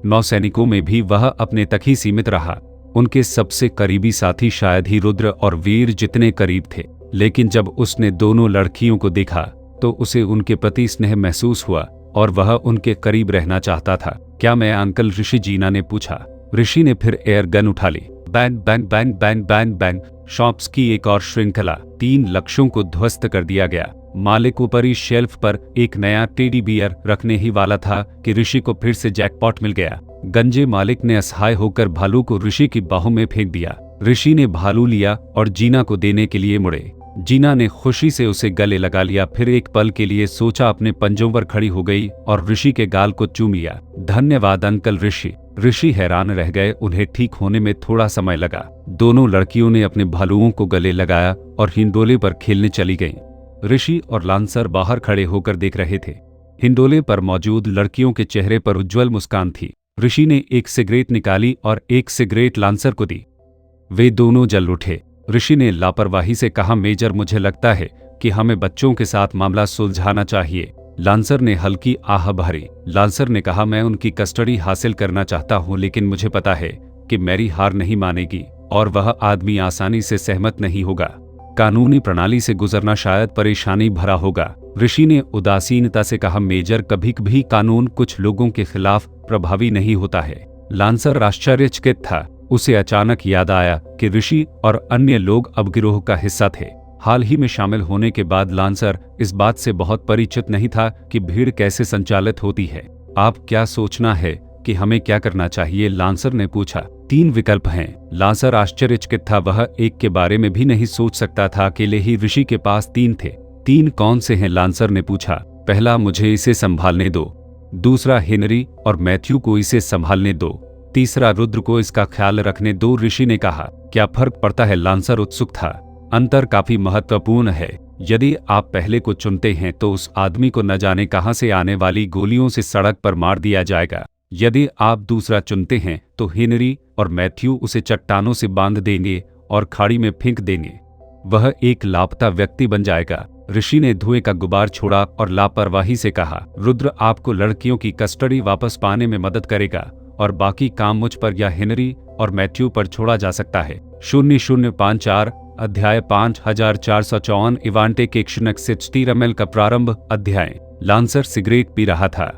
नौसैनिकों में भी वह अपने तक ही सीमित रहा। उनके सबसे करीबी साथी शायद ही रुद्र और वीर जितने करीब थे, लेकिन जब उसने दोनों लड़कियों को देखा तो उसे उनके प्रति स्नेह महसूस हुआ और वह उनके करीब रहना चाहता था। क्या मैं अंकल, ऋषि जीना ने पूछा। ऋषि ने फिर एयर गन उठा ली। Bang bang bang bang bang bang. Shops की एक और श्रृंखला। 3 लक्ष्यों को ध्वस्त कर दिया गया। मालिक ऊपरी शेल्फ पर एक नया टेडी बियर रखने ही वाला था कि ऋषि को फिर से जैकपॉट मिल गया। गंजे मालिक ने असहाय होकर भालू को ऋषि की बाहों में फेंक दिया। ऋषि ने भालू लिया और जीना को देने के लिए मुड़े। जीना ने खुशी से उसे गले लगा लिया, फिर एक पल के लिए सोचा, अपने पंजों पर खड़ी हो गई और ऋषि के गाल को चूम लिया। धन्यवाद अंकल ऋषि। ऋषि हैरान रह गए, उन्हें ठीक होने में थोड़ा समय लगा। दोनों लड़कियों ने अपने भालुओं को गले लगाया और हिंडोले पर खेलने चली गईं। ऋषि और लांसर बाहर खड़े होकर देख रहे थे। हिंडोले पर मौजूद लड़कियों के चेहरे पर उज्ज्वल मुस्कान थी। ऋषि ने एक सिगरेट निकाली और एक सिगरेट लांसर को दी। वे दोनों जल उठे। ऋषि ने लापरवाही से कहा, मेजर, मुझे लगता है कि हमें बच्चों के साथ मामला सुलझाना चाहिए। लांसर ने हल्की आह भरी। लांसर ने कहा, मैं उनकी कस्टडी हासिल करना चाहता हूं, लेकिन मुझे पता है कि मैरी हार नहीं मानेगी और वह आदमी आसानी से सहमत नहीं होगा। कानूनी प्रणाली से गुजरना शायद परेशानी भरा होगा। ऋषि ने उदासीनता से कहा, मेजर, कभी कभी कानून कुछ लोगों के खिलाफ प्रभावी नहीं होता है। लांसर आश्चर्यचकित था। उसे अचानक याद आया कि ऋषि और अन्य लोग अब गिरोह का हिस्सा थे। हाल ही में शामिल होने के बाद लांसर इस बात से बहुत परिचित नहीं था कि भीड़ कैसे संचालित होती है। आप क्या सोचना है कि हमें क्या करना चाहिए? लांसर ने पूछा। 3 विकल्प हैं। लांसर आश्चर्यचकित था। वह एक के बारे में भी नहीं सोच सकता था। अकेले ही ऋषि के पास 3 थे। 3 कौन से हैं? लांसर ने पूछा। पहला, मुझे इसे संभालने दो। दूसरा, हेनरी और मैथ्यू को इसे संभालने दो। तीसरा, रुद्र को इसका ख्याल रखने दो। ऋषि ने कहा, क्या फर्क पड़ता है? लांसर उत्सुक था। अंतर काफी महत्वपूर्ण है। यदि आप पहले को चुनते हैं तो उस आदमी को न जाने कहां से आने वाली गोलियों से सड़क पर मार दिया जाएगा। यदि आप दूसरा चुनते हैं तो हेनरी और मैथ्यू उसे चट्टानों से बांध देंगे और खाड़ी में फेंक देंगे। वह एक लापता व्यक्ति बन जाएगा। ऋषि ने धुएं का गुबार छोड़ा और लापरवाही से कहा, रुद्र आपको लड़कियों की कस्टडी वापस पाने में मदद करेगा और बाकी काम मुझ पर या हेनरी और मैथ्यू पर छोड़ा जा सकता है। 0054 अध्याय 5454 इवांटेक एक्शनक 60 रमेल का प्रारंभ। अध्याय। लांसर सिगरेट पी रहा था।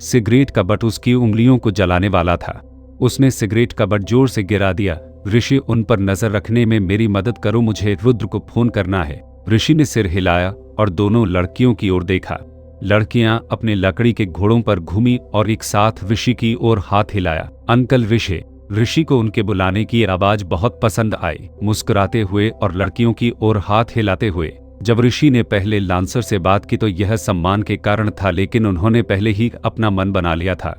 सिगरेट का बट उसकी उंगलियों को जलाने वाला था। उसने सिगरेट का बट जोर से गिरा दिया। ऋषि, उन पर नजर रखने में मेरी मदद करो, मुझे रुद्र को फोन करना है। ऋषि ने सिर हिलाया और दोनों लड़कियों की ओर देखा। लड़कियां अपने लकड़ी के घोड़ों पर घूमी और एक साथ ऋषि की ओर हाथ हिलाया। अंकल ऋषि। ऋषि को उनके बुलाने की आवाज बहुत पसंद आई। मुस्कुराते हुए और लड़कियों की ओर हाथ हिलाते हुए। जब ऋषि ने पहले लांसर से बात की तो यह सम्मान के कारण था, लेकिन उन्होंने पहले ही अपना मन बना लिया था।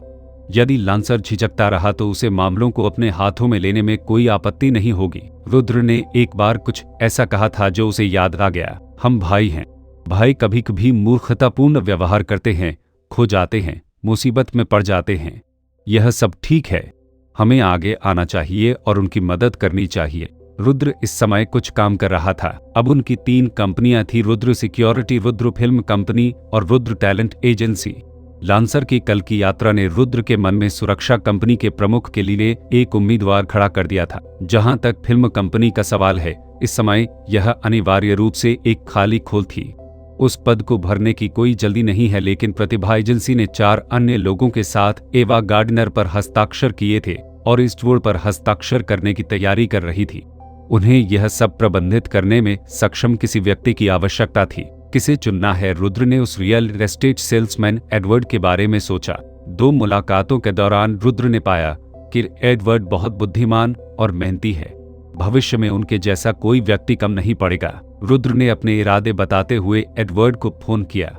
यदि लांसर झिझकता रहा तो उसे मामलों को अपने हाथों में लेने में कोई आपत्ति नहीं होगी। रुद्र ने एक बार कुछ ऐसा कहा था जो उसे याद आ गया, हम भाई हैं। भाई कभी कभी मूर्खतापूर्ण व्यवहार करते हैं, खो जाते हैं, मुसीबत में पड़ जाते हैं। यह सब ठीक है। हमें आगे आना चाहिए और उनकी मदद करनी चाहिए। रुद्र इस समय कुछ काम कर रहा था। अब उनकी 3 कंपनियां थी, Rudra security, Rudra film company और रुद्र टैलेंट एजेंसी। लांसर की कल की यात्रा ने रुद्र के मन में सुरक्षा कंपनी के प्रमुख के लिए एक उम्मीदवार खड़ा कर दिया था। जहां तक फिल्म कंपनी का सवाल है, इस समय यह अनिवार्य रूप से एक खाली खोल थी। उस पद को भरने की कोई जल्दी नहीं है, लेकिन प्रतिभा एजेंसी ने 4 अन्य लोगों के साथ एवा गार्डनर पर हस्ताक्षर किए थे और ईस्टवुड पर हस्ताक्षर करने की तैयारी कर रही थी। उन्हें यह सब प्रबंधित करने में सक्षम किसी व्यक्ति की आवश्यकता थी। किसे चुनना है? रुद्र ने उस रियल एस्टेट सेल्समैन एडवर्ड के बारे में सोचा। 2 मुलाकातों के दौरान रुद्र ने पाया कि एडवर्ड बहुत बुद्धिमान और मेहनती है। भविष्य में उनके जैसा कोई व्यक्ति कम नहीं पड़ेगा। रुद्र ने अपने इरादे बताते हुए एडवर्ड को फोन किया।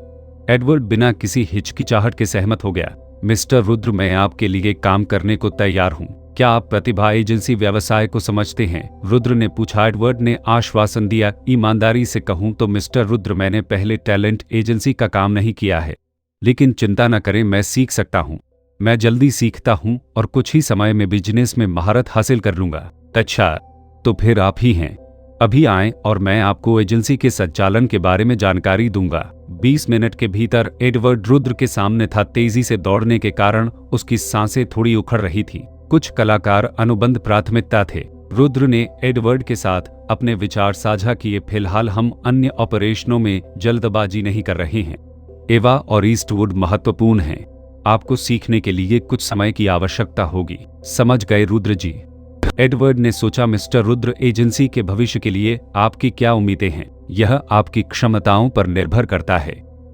एडवर्ड बिना किसी हिचकिचाहट के सहमत हो गया। मिस्टर रुद्र, मैं आपके लिए काम करने को तैयार हूँ। क्या आप प्रतिभा एजेंसी व्यवसाय को समझते हैं? रुद्र ने पूछा। एडवर्ड ने आश्वासन दिया। ईमानदारी से कहूँ तो मिस्टर रुद्र, मैंने पहले टैलेंट एजेंसी का काम नहीं किया है, लेकिन चिंता न करें, मैं सीख सकता हूँ। मैं जल्दी सीखता हूँ और कुछ ही समय में बिजनेस में महारत हासिल कर लूंगा। अच्छा, तो फिर आप ही हैं। अभी आएं और मैं आपको एजेंसी के संचालन के बारे में जानकारी दूंगा। 20 मिनट के भीतर एडवर्ड रुद्र के सामने था। तेजी से दौड़ने के कारण उसकी सांसें थोड़ी उखड़ रही थी। कुछ कलाकार अनुबंध प्राथमिकता थे। रुद्र ने एडवर्ड के साथ अपने विचार साझा किए। फिलहाल हम अन्य ऑपरेशनों में जल्दबाजी नहीं कर रहे हैं। एवा और ईस्टवुड महत्वपूर्ण हैं। आपको सीखने के लिए कुछ समय की आवश्यकता होगी। समझ गए रुद्र जी? एडवर्ड ने सोचा। मिस्टर रुद्र, एजेंसी के भविष्य के लिए आपकी क्या उम्मीदें हैं? यह आपकी क्षमताओं पर निर्भर करता है।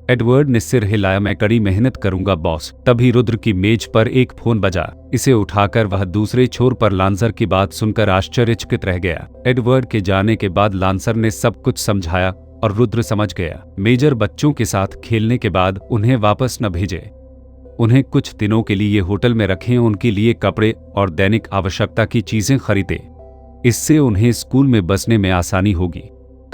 एडवर्ड ने सिर हिलाया। मैं कड़ी मेहनत करूंगा बॉस। तभी रुद्र की मेज पर एक फोन बजा। इसे उठाकर वह दूसरे छोर पर लांसर की बात सुनकर आश्चर्यचकित रह गया। एडवर्ड के जाने के बाद लांसर ने सब कुछ समझाया और रुद्र समझ गया। मेजर बच्चों के साथ खेलने के बाद उन्हें वापस न भेजे। उन्हें कुछ दिनों के लिए होटल में रखें। उनके लिए कपड़े और दैनिक आवश्यकता की चीजें खरीदें। इससे उन्हें स्कूल में बसने में आसानी होगी।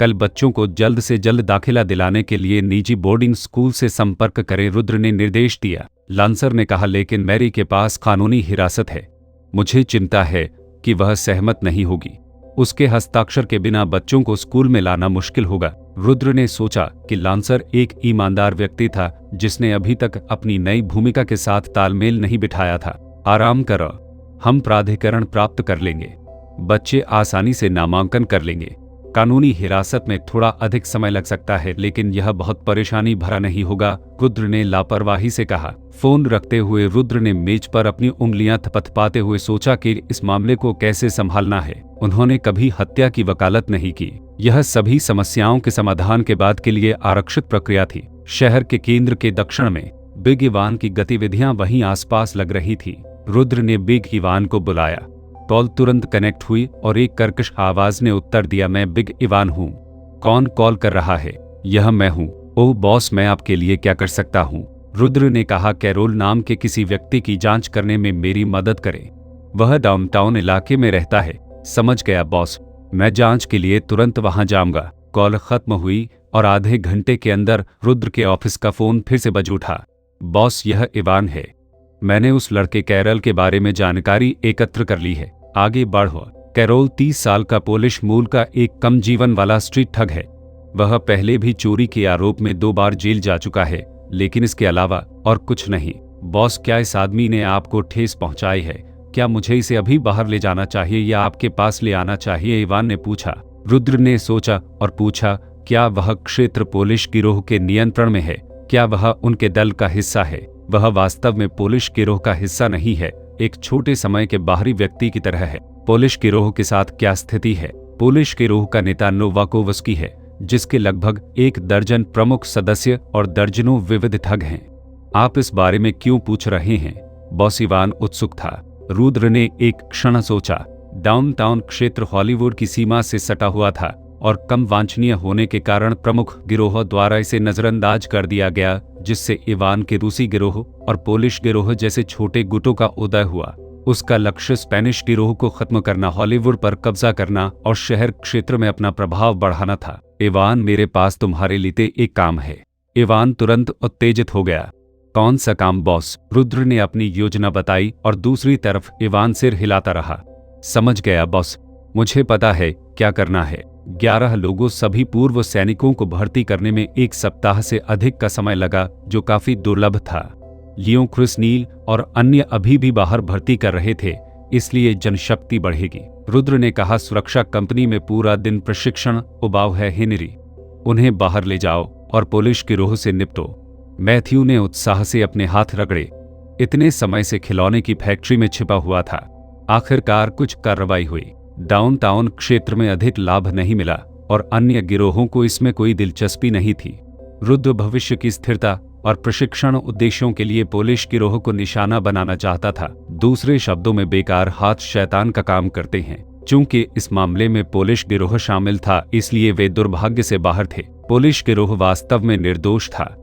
कल बच्चों को जल्द से जल्द दाखिला दिलाने के लिए निजी बोर्डिंग स्कूल से संपर्क करें, रुद्र ने निर्देश दिया। लांसर ने कहा, लेकिन मैरी के पास कानूनी हिरासत है। मुझे चिंता है कि वह सहमत नहीं होगी। उसके हस्ताक्षर के बिना बच्चों को स्कूल में लाना मुश्किल होगा। रुद्र ने सोचा कि लांसर एक ईमानदार व्यक्ति था जिसने अभी तक अपनी नई भूमिका के साथ तालमेल नहीं बिठाया था। आराम करो, हम प्राधिकरण प्राप्त कर लेंगे। बच्चे आसानी से नामांकन कर लेंगे। कानूनी हिरासत में थोड़ा अधिक समय लग सकता है, लेकिन यह बहुत परेशानी भरा नहीं होगा, रुद्र ने लापरवाही से कहा। फोन रखते हुए रुद्र ने मेज पर अपनी उंगलियां थपथपाते हुए सोचा कि इस मामले को कैसे संभालना है। उन्होंने कभी हत्या की वकालत नहीं की। यह सभी समस्याओं के समाधान के बाद के लिए आरक्षित प्रक्रिया थी। शहर के केंद्र के दक्षिण में बिग इवान की गतिविधियां वहीं आसपास लग रही थी। रुद्र ने बिग इवान को बुलाया। कॉल तुरंत कनेक्ट हुई और एक कर्कश आवाज ने उत्तर दिया, मैं बिग इवान हूँ। कौन कॉल कर रहा है? यह मैं हूँ। ओह बॉस, मैं आपके लिए क्या कर सकता हूँ? रुद्र ने कहा, कैरोल नाम के किसी व्यक्ति की जांच करने में मेरी मदद करें। वह डाउनटाउन इलाके में रहता है। समझ गया बॉस, मैं जांच के लिए तुरंत वहां जाऊंगा। कॉल खत्म हुई और आधे घंटे के अंदर रुद्र के ऑफिस का फोन फिर से बज उठा। बॉस, यह इवान है। मैंने उस लड़के कैरल के बारे में जानकारी एकत्र कर ली है। आगे बढ़ो। कैरोल 30 साल का पोलिश मूल का एक कम जीवन वाला स्ट्रीट ठग है। वह पहले भी चोरी के आरोप में 2 बार जेल जा चुका है, लेकिन इसके अलावा और कुछ नहीं। बॉस, क्या इस आदमी ने आपको ठेस पहुंचाई है? क्या मुझे इसे अभी बाहर ले जाना चाहिए या आपके पास ले आना चाहिए? इवान ने पूछा। रुद्र ने सोचा और पूछा, क्या वह क्षेत्र पोलिश गिरोह के नियंत्रण में है? क्या वह उनके दल का हिस्सा है? वह वास्तव में पोलिश गिरोह का हिस्सा नहीं है, एक छोटे समय के बाहरी व्यक्ति की तरह है। पोलिश गिरोह के साथ क्या स्थिति है? पोलिश गिरोह का नेता नोवाकोवस्की है, जिसके लगभग 1 दर्जन प्रमुख सदस्य और दर्जनों विविध ठग हैं। आप इस बारे में क्यों पूछ रहे हैं? बॉस, इवान उत्सुक था। रुद्र ने एक क्षण सोचा। डाउनटाउन क्षेत्र हॉलीवुड की सीमा से सटा हुआ था और कम वांछनीय होने के कारण प्रमुख गिरोह द्वारा इसे नजरअंदाज कर दिया गया, जिससे इवान के रूसी गिरोह और पोलिश गिरोह जैसे छोटे गुटों का उदय हुआ। उसका लक्ष्य स्पेनिश गिरोह को खत्म करना, हॉलीवुड पर कब्जा करना और शहर क्षेत्र में अपना प्रभाव बढ़ाना था। इवान, मेरे पास तुम्हारे लिए एक काम है। इवान तुरंत उत्तेजित हो गया। कौन सा काम बॉस? रुद्र ने अपनी योजना बताई और दूसरी तरफ इवान सिर हिलाता रहा। समझ गया बॉस, मुझे पता है क्या करना है। 11 लोगों सभी पूर्व सैनिकों को भर्ती करने में 1 सप्ताह से अधिक का समय लगा, जो काफी दुर्लभ था। लियो, क्रिस नील और अन्य अभी भी बाहर भर्ती कर रहे थे, इसलिए जनशक्ति बढ़ेगी। रुद्र ने कहा, सुरक्षा कंपनी में पूरा दिन प्रशिक्षण उबाऊ है हेनरी। उन्हें बाहर ले जाओ और पोलिश गिरोह से निपटो। मैथ्यू ने उत्साह से अपने हाथ रगड़े। इतने समय से खिलौने की फैक्ट्री में छिपा हुआ था। आखिरकार कुछ कार्रवाई हुई। डाउनटाउन क्षेत्र में अधिक लाभ नहीं मिला और अन्य गिरोहों को इसमें कोई दिलचस्पी नहीं थी। रुद्र भविष्य की स्थिरता और प्रशिक्षण उद्देश्यों के लिए पोलिश गिरोह को निशाना बनाना चाहता था। दूसरे शब्दों में, बेकार हाथ शैतान का काम करते हैं। चूंकि इस मामले में पोलिश गिरोह शामिल था, इसलिए वे दुर्भाग्य से बाहर थे। पोलिश गिरोह वास्तव में निर्दोष था।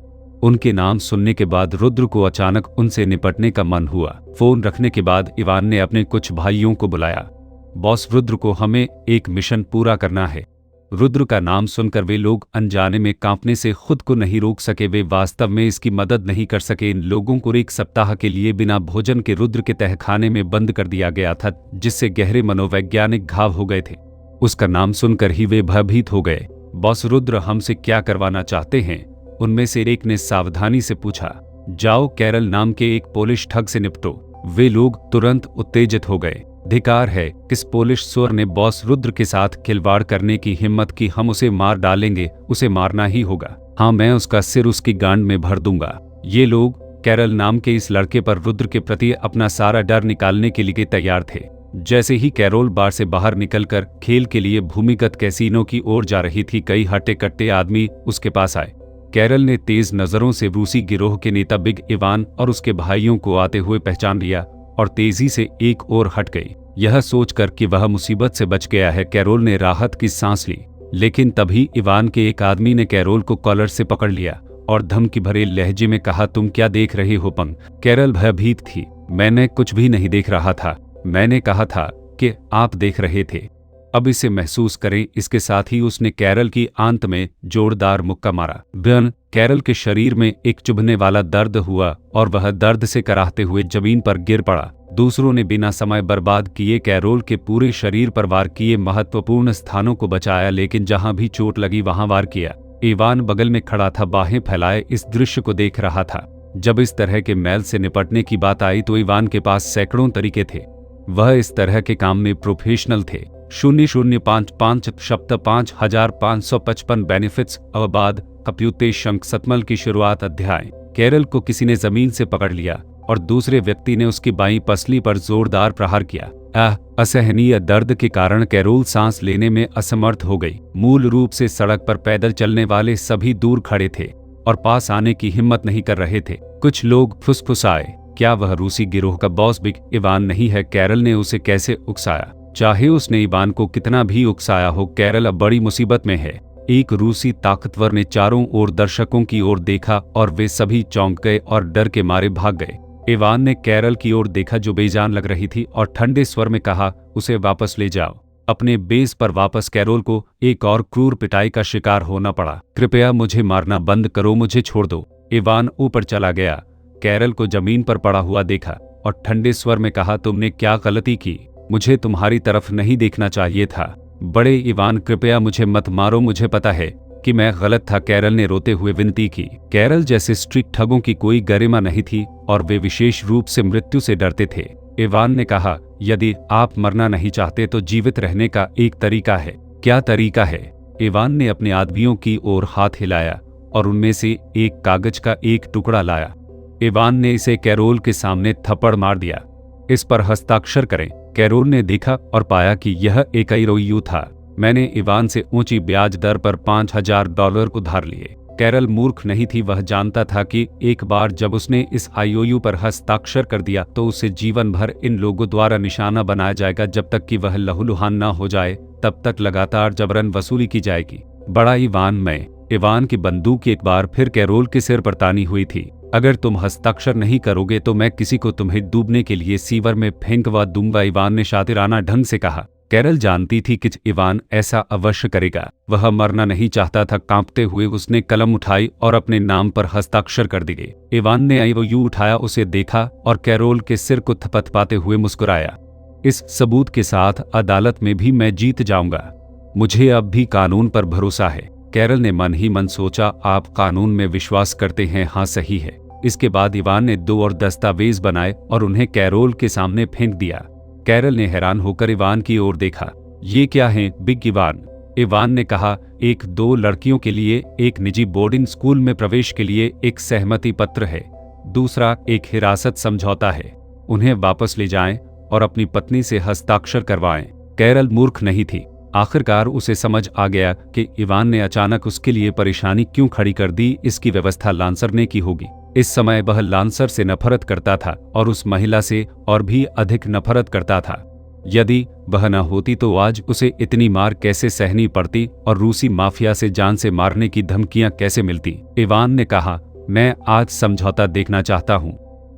उनके नाम सुनने के बाद रुद्र को अचानक उनसे निपटने का मन हुआ। फोन रखने के बाद इवान ने अपने कुछ भाइयों को बुलाया। बॉस, रुद्र को हमें एक मिशन पूरा करना है। रुद्र का नाम सुनकर वे लोग अनजाने में कांपने से खुद को नहीं रोक सके। वे वास्तव में इसकी मदद नहीं कर सके। इन लोगों को 1 सप्ताह के लिए बिना भोजन के रुद्र के तहखाने में बंद कर दिया गया था, जिससे गहरे मनोवैज्ञानिक घाव हो गए थे। उसका नाम सुनकर ही वे भयभीत हो गए। बॉस, रुद्र हमसे क्या करवाना चाहते हैं? उनमें से एक ने सावधानी से पूछा, जाओ कैरल नाम के एक पोलिश ठग से निपटो। वे लोग तुरंत उत्तेजित हो गए। धिक्कार है, किस पोलिश सुअर ने बॉस रुद्र के साथ खिलवाड़ करने की हिम्मत की, हम उसे मार डालेंगे, उसे मारना ही होगा। हाँ, मैं उसका सिर उसकी गांड में भर दूंगा। ये लोग कैरल नाम के इस लड़के पर रुद्र के प्रति अपना सारा डर निकालने के लिए तैयार थे। जैसे ही कैरोल बार से बाहर निकलकर खेल के लिए भूमिगत कैसीनो की ओर जा रही थी, कई हट्टे कट्टे आदमी उसके पास आए। कैरल ने तेज नजरों से रूसी गिरोह के नेता बिग इवान और उसके भाइयों को आते हुए पहचान लिया और तेजी से एक ओर हट गई। यह सोचकर कि वह मुसीबत से बच गया है, कैरोल ने राहत की सांस ली। लेकिन तभी इवान के एक आदमी ने कैरोल को कॉलर से पकड़ लिया और धमकी भरे लहजे में कहा, तुम क्या देख रहे हो पंग? कैरल भयभीत थी। मैंने कुछ भी नहीं देख रहा था, मैंने कहा था कि आप देख रहे थे। अब इसे महसूस करें। इसके साथ ही उसने कैरल की आंत में जोरदार मुक्का मारा। बर्न कैरल के शरीर में एक चुभने वाला दर्द हुआ और वह दर्द से कराहते हुए जमीन पर गिर पड़ा। दूसरों ने बिना समय बर्बाद किए कैरोल के पूरे शरीर पर वार किए, महत्वपूर्ण स्थानों को बचाया, लेकिन जहां भी चोट लगी वहां वार किया। इवान बगल में खड़ा था, बाहें फैलाए इस दृश्य को देख रहा था। जब इस तरह के मैल से निपटने की बात आई तो इवान के पास सैकड़ों तरीके थे। वह इस तरह के काम में प्रोफेशनल थे। 0055 शब्द 5555 बेनिफिट्स अवबाद कप्यूतेशंक सतमल की शुरुआत अध्याय। कैरल को किसी ने जमीन से पकड़ लिया और दूसरे व्यक्ति ने उसकी बाईं पसली पर जोरदार प्रहार किया। असहनीय दर्द के कारण कैरोल सांस लेने में असमर्थ हो गई। मूल रूप से सड़क पर पैदल चलने वाले सभी दूर खड़े थे और पास आने की हिम्मत नहीं कर रहे थे। कुछ लोग फुसफुसाए, क्या वह रूसी गिरोह का बॉस बिग इवान नहीं है? कैरल ने उसे कैसे उकसाया? चाहे उसने इवान को कितना भी उकसाया हो, कैरल अब बड़ी मुसीबत में है। एक रूसी ताकतवर ने चारों ओर दर्शकों की ओर देखा और वे सभी चौंक गए और डर के मारे भाग गए। इवान ने कैरल की ओर देखा जो बेजान लग रही थी और ठंडे स्वर में कहा, उसे वापस ले जाओ। अपने बेस पर वापस कैरोल को एक और क्रूर पिटाई का शिकार होना पड़ा। कृपया मुझे मारना बंद करो, मुझे छोड़ दो। इवान ऊपर चला गया, कैरल को जमीन पर पड़ा हुआ देखा और ठंडे स्वर में कहा, तुमने क्या गलती की? मुझे तुम्हारी तरफ नहीं देखना चाहिए था। बड़े इवान, कृपया मुझे मत मारो, मुझे पता है कि मैं गलत था, कैरल ने रोते हुए विनती की। कैरल जैसे स्ट्रीट ठगों की कोई गरिमा नहीं थी और वे विशेष रूप से मृत्यु से डरते थे। इवान ने कहा, यदि आप मरना नहीं चाहते तो जीवित रहने का एक तरीका है। क्या तरीका है? इवान ने अपने आदमियों की ओर हाथ हिलाया और उनमें से एक कागज का एक टुकड़ा लाया। इवान ने इसे कैरोल के सामने थप्पड़ मार दिया। इस पर हस्ताक्षर करें। कैरोल ने देखा और पाया कि यह एक IOU था। मैंने इवान से ऊंची ब्याज दर पर $5000 उधार लिए। कैरल मूर्ख नहीं थी, वह जानता था कि एक बार जब उसने इस IOU पर हस्ताक्षर कर दिया तो उसे जीवन भर इन लोगों द्वारा निशाना बनाया जाएगा। जब तक कि वह लहूलुहान न हो जाए तब तक लगातार जबरन वसूली की जाएगी। बड़ा इवान की बंदूक एक बार फिर कैरोल के सिर पर तानी हुई थी। अगर तुम हस्ताक्षर नहीं करोगे तो मैं किसी को तुम्हें डूबने के लिए सीवर में फेंकवा दूंगा, इवान ने शातिराना ढंग से कहा। कैरल जानती थी कि इवान ऐसा अवश्य करेगा। वह मरना नहीं चाहता था। कांपते हुए उसने कलम उठाई और अपने नाम पर हस्ताक्षर कर दिए। इवान ने IOU उठाया, उसे देखा और कैरोल के सिर को थपथपाते हुए मुस्कुराया। इस सबूत के साथ अदालत में भी मैं जीत जाऊंगा। मुझे अब भी कानून पर भरोसा है। कैरल ने मन ही मन सोचा, आप कानून में विश्वास करते हैं? हाँ, सही है। इसके बाद इवान ने 2 और दस्तावेज बनाए और उन्हें कैरोल के सामने फेंक दिया। कैरल ने हैरान होकर इवान की ओर देखा। ये क्या है बिग इवान? इवान ने कहा, एक 2 लड़कियों के लिए एक निजी बोर्डिंग स्कूल में प्रवेश के लिए एक सहमति पत्र है, दूसरा एक हिरासत समझौता है। उन्हें वापस ले जाएं और अपनी पत्नी से हस्ताक्षर करवाएं। कैरल मूर्ख नहीं थी। आखिरकार उसे समझ आ गया कि इवान ने अचानक उसके लिए परेशानी क्यों खड़ी कर दी। इसकी व्यवस्था लांसर ने की होगी। इस समय वह लांसर से नफरत करता था और उस महिला से और भी अधिक नफरत करता था। यदि वह न होती तो आज उसे इतनी मार कैसे सहनी पड़ती और रूसी माफिया से जान से मारने की धमकियां कैसे मिलती। इवान ने कहा, मैं आज समझौता देखना चाहता हूं।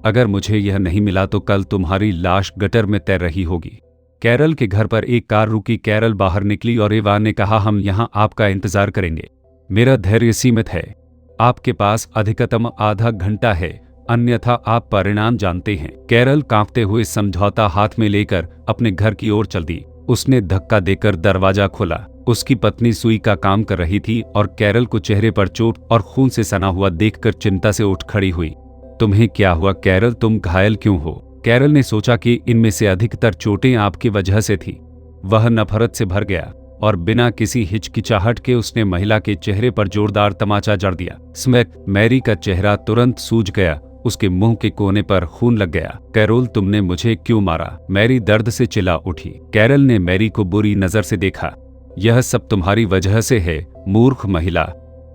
अगर मुझे यह नहीं मिला तो कल तुम्हारी लाश गटर में तैर रही होगी। कैरल के घर पर एक कार रुकी। कैरल बाहर निकली और इवान ने कहा, हम यहाँ आपका इंतजार करेंगे। मेरा धैर्य सीमित है। आपके पास अधिकतम आधा घंटा है, अन्यथा आप परिणाम जानते हैं। कैरल कांपते हुए समझौता हाथ में लेकर अपने घर की ओर चल दी। उसने धक्का देकर दरवाजा खोला उसकी पत्नी सुई का काम कर रही थी और कैरल को चेहरे पर चोट और खून से सना हुआ देखकर चिंता से उठ खड़ी हुई। तुम्हें क्या हुआ कैरल, तुम घायल क्यों हो? कैरल ने सोचा कि इनमें से अधिकतर चोटें आपकी वजह से थी। वह नफरत से भर गया और बिना किसी हिचकिचाहट के उसने महिला के चेहरे पर जोरदार तमाचा जड़ दिया। स्मैक! मैरी का चेहरा तुरंत सूज गया, उसके मुंह के कोने पर खून लग गया। कैरोल, तुमने मुझे क्यों मारा? मैरी दर्द से चिल्ला उठी। कैरल ने मैरी को बुरी नजर से देखा। यह सब तुम्हारी वजह से है, मूर्ख महिला।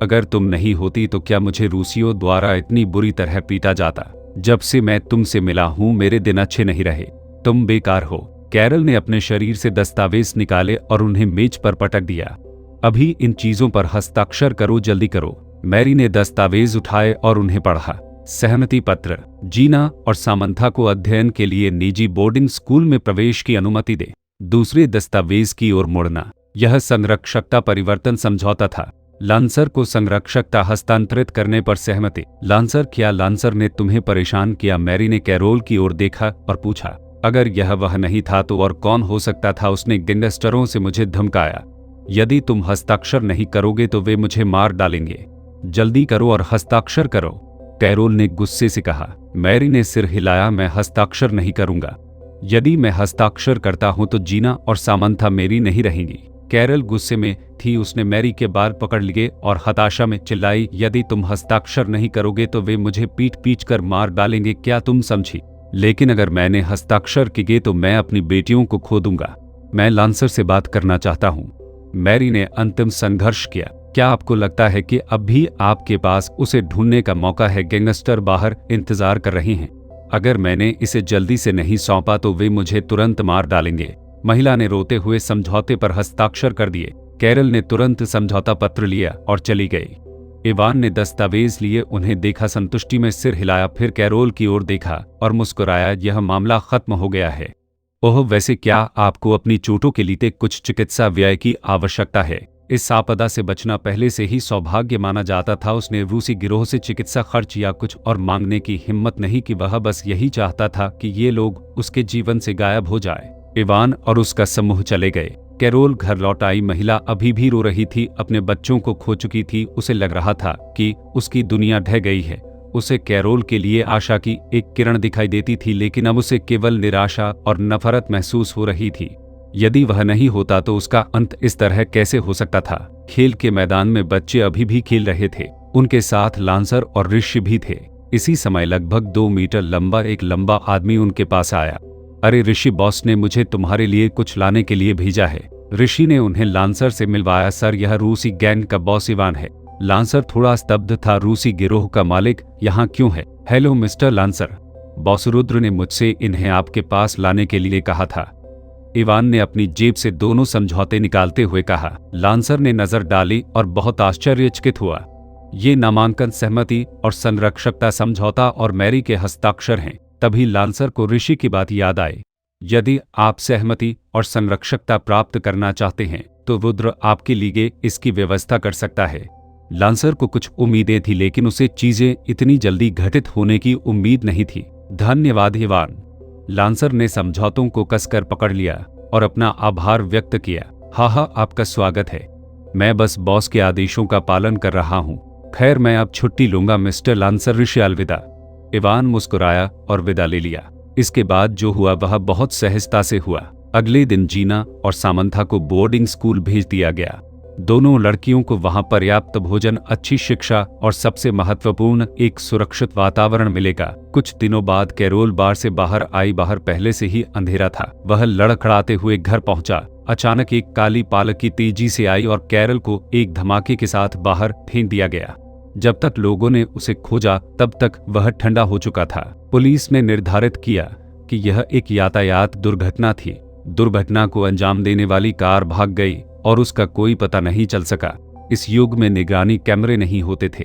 अगर तुम नहीं होती तो क्या मुझे रूसियों द्वारा इतनी बुरी तरह पीटा जाता? जब से मैं तुमसे मिला हूं मेरे दिन अच्छे नहीं रहे। तुम बेकार हो। कैरल ने अपने शरीर से दस्तावेज निकाले और उन्हें मेज पर पटक दिया। अभी इन चीजों पर हस्ताक्षर करो, जल्दी करो। मैरी ने दस्तावेज उठाए और उन्हें पढ़ा। सहमति पत्र। जीना और सामंथा को अध्ययन के लिए निजी बोर्डिंग स्कूल में प्रवेश की अनुमति दे। दूसरे दस्तावेज की ओर मुड़ना। यह संरक्षकता परिवर्तन समझौता था। लांसर को संरक्षकता हस्तांतरित करने पर सहमति। लांसर, क्या लांसर ने तुम्हें परेशान किया? मैरी ने कैरोल की ओर देखा और पूछा। अगर यह वह नहीं था तो और कौन हो सकता था? उसने गैंगस्टरों से मुझे धमकाया। यदि तुम हस्ताक्षर नहीं करोगे तो वे मुझे मार डालेंगे। जल्दी करो और हस्ताक्षर करो, कैरोल ने गुस्से से कहा। मैरी ने सिर हिलाया। मैं हस्ताक्षर नहीं करूंगा। यदि मैं हस्ताक्षर करता हूं तो जीना और सामंथा मेरी नहीं रहेंगी। कैरल गुस्से में थी। उसने मैरी के बाल पकड़ लिए और हताशा में चिल्लाई, यदि तुम हस्ताक्षर नहीं करोगे तो वे मुझे पीट पीट कर मार डालेंगे, क्या तुम समझी? लेकिन अगर मैंने हस्ताक्षर किए तो मैं अपनी बेटियों को खो दूंगा। मैं लांसर से बात करना चाहता हूं। मैरी ने अंतिम संघर्ष किया। क्या आपको लगता है कि अब भी आपके पास उसे ढूंढने का मौका है? गैंगस्टर बाहर इंतजार कर रहे हैं। अगर मैंने इसे जल्दी से नहीं सौंपा तो वे मुझे तुरंत मार डालेंगे। महिला ने रोते हुए समझौते पर हस्ताक्षर कर दिए। कैरल ने तुरंत समझौता पत्र लिया और चली गई। इवान ने दस्तावेज लिए, उन्हें देखा, संतुष्टि में सिर हिलाया, फिर कैरोल की ओर देखा और मुस्कुराया। यह मामला खत्म हो गया है। ओह, वैसे क्या आपको अपनी चोटों के लिए कुछ चिकित्सा व्यय की आवश्यकता है? इस आपदा से बचना पहले से ही सौभाग्य माना जाता था। उसने रूसी गिरोह से चिकित्सा खर्च या कुछ और मांगने की हिम्मत नहीं की। वह बस यही चाहता था कि ये लोग उसके जीवन से गायब हो जाए। इवान और उसका समूह चले गए। कैरोल घर लौट आई। महिला अभी भी रो रही थी, अपने बच्चों को खो चुकी थी। उसे लग रहा था कि उसकी दुनिया ढह गई है। उसे कैरोल के लिए आशा की एक किरण दिखाई देती थी, लेकिन अब उसे केवल निराशा और नफरत महसूस हो रही थी। यदि वह नहीं होता तो उसका अंत इस तरह कैसे हो सकता था? खेल के मैदान में बच्चे अभी भी खेल रहे थे। उनके साथ लांसर और ऋषि भी थे। इसी समय लगभग 2 मीटर लंबा एक लंबा आदमी उनके पास आया। अरे ऋषि, बॉस ने मुझे तुम्हारे लिए कुछ लाने के लिए भेजा है। ऋषि ने उन्हें लांसर से मिलवाया। सर, यह रूसी गैंग का बॉस इवान है। लांसर थोड़ा स्तब्ध था। रूसी गिरोह का मालिक यहाँ क्यों है? Hello mister lancer, boss Rudra ने मुझसे इन्हें आपके पास लाने के लिए कहा था। इवान ने अपनी जेब से दोनों समझौते निकालते हुए कहा। लांसर ने नजर डाली और बहुत आश्चर्यचकित हुआ। ये नामांकन, सहमति और संरक्षकता समझौता और मैरी के हस्ताक्षर हैं। तभी लांसर को ऋषि की बात याद आई। यदि आप सहमति और संरक्षकता प्राप्त करना चाहते हैं तो रुद्र आपके लिए इसकी व्यवस्था कर सकता है। लांसर को कुछ उम्मीदें थी, लेकिन उसे चीजें इतनी जल्दी घटित होने की उम्मीद नहीं थी। धन्यवाद इवान। लांसर ने समझौतों को कसकर पकड़ लिया और अपना आभार व्यक्त किया। हाँ, आपका स्वागत है। मैं बस बॉस के आदेशों का पालन कर रहा हूँ। खैर, मैं अब छुट्टी लूंगा मिस्टर लांसर। ऋषि, अलविदा। इवान मुस्कुराया और विदा ले लिया। इसके बाद जो हुआ वह बहुत सहजता से हुआ। अगले दिन जीना और सामंथा को बोर्डिंग स्कूल भेज दिया गया। दोनों लड़कियों को वहां पर्याप्त भोजन, अच्छी शिक्षा और सबसे महत्वपूर्ण एक सुरक्षित वातावरण मिलेगा। कुछ दिनों बाद कैरोल बार से बाहर आई। बाहर पहले से ही अंधेरा था। वह लड़खड़ाते हुए घर पहुंचा। अचानक एक काली पालकी तेजी से आई और कैरल को एक धमाके के साथ बाहर फेंक दिया गया। जब तक लोगों ने उसे खोजा तब तक वह ठंडा हो चुका था। पुलिस ने निर्धारित किया कि यह एक यातायात दुर्घटना थी। दुर्घटना को अंजाम देने वाली कार भाग गई और उसका कोई पता नहीं चल सका। इस युग में निगरानी कैमरे नहीं होते थे।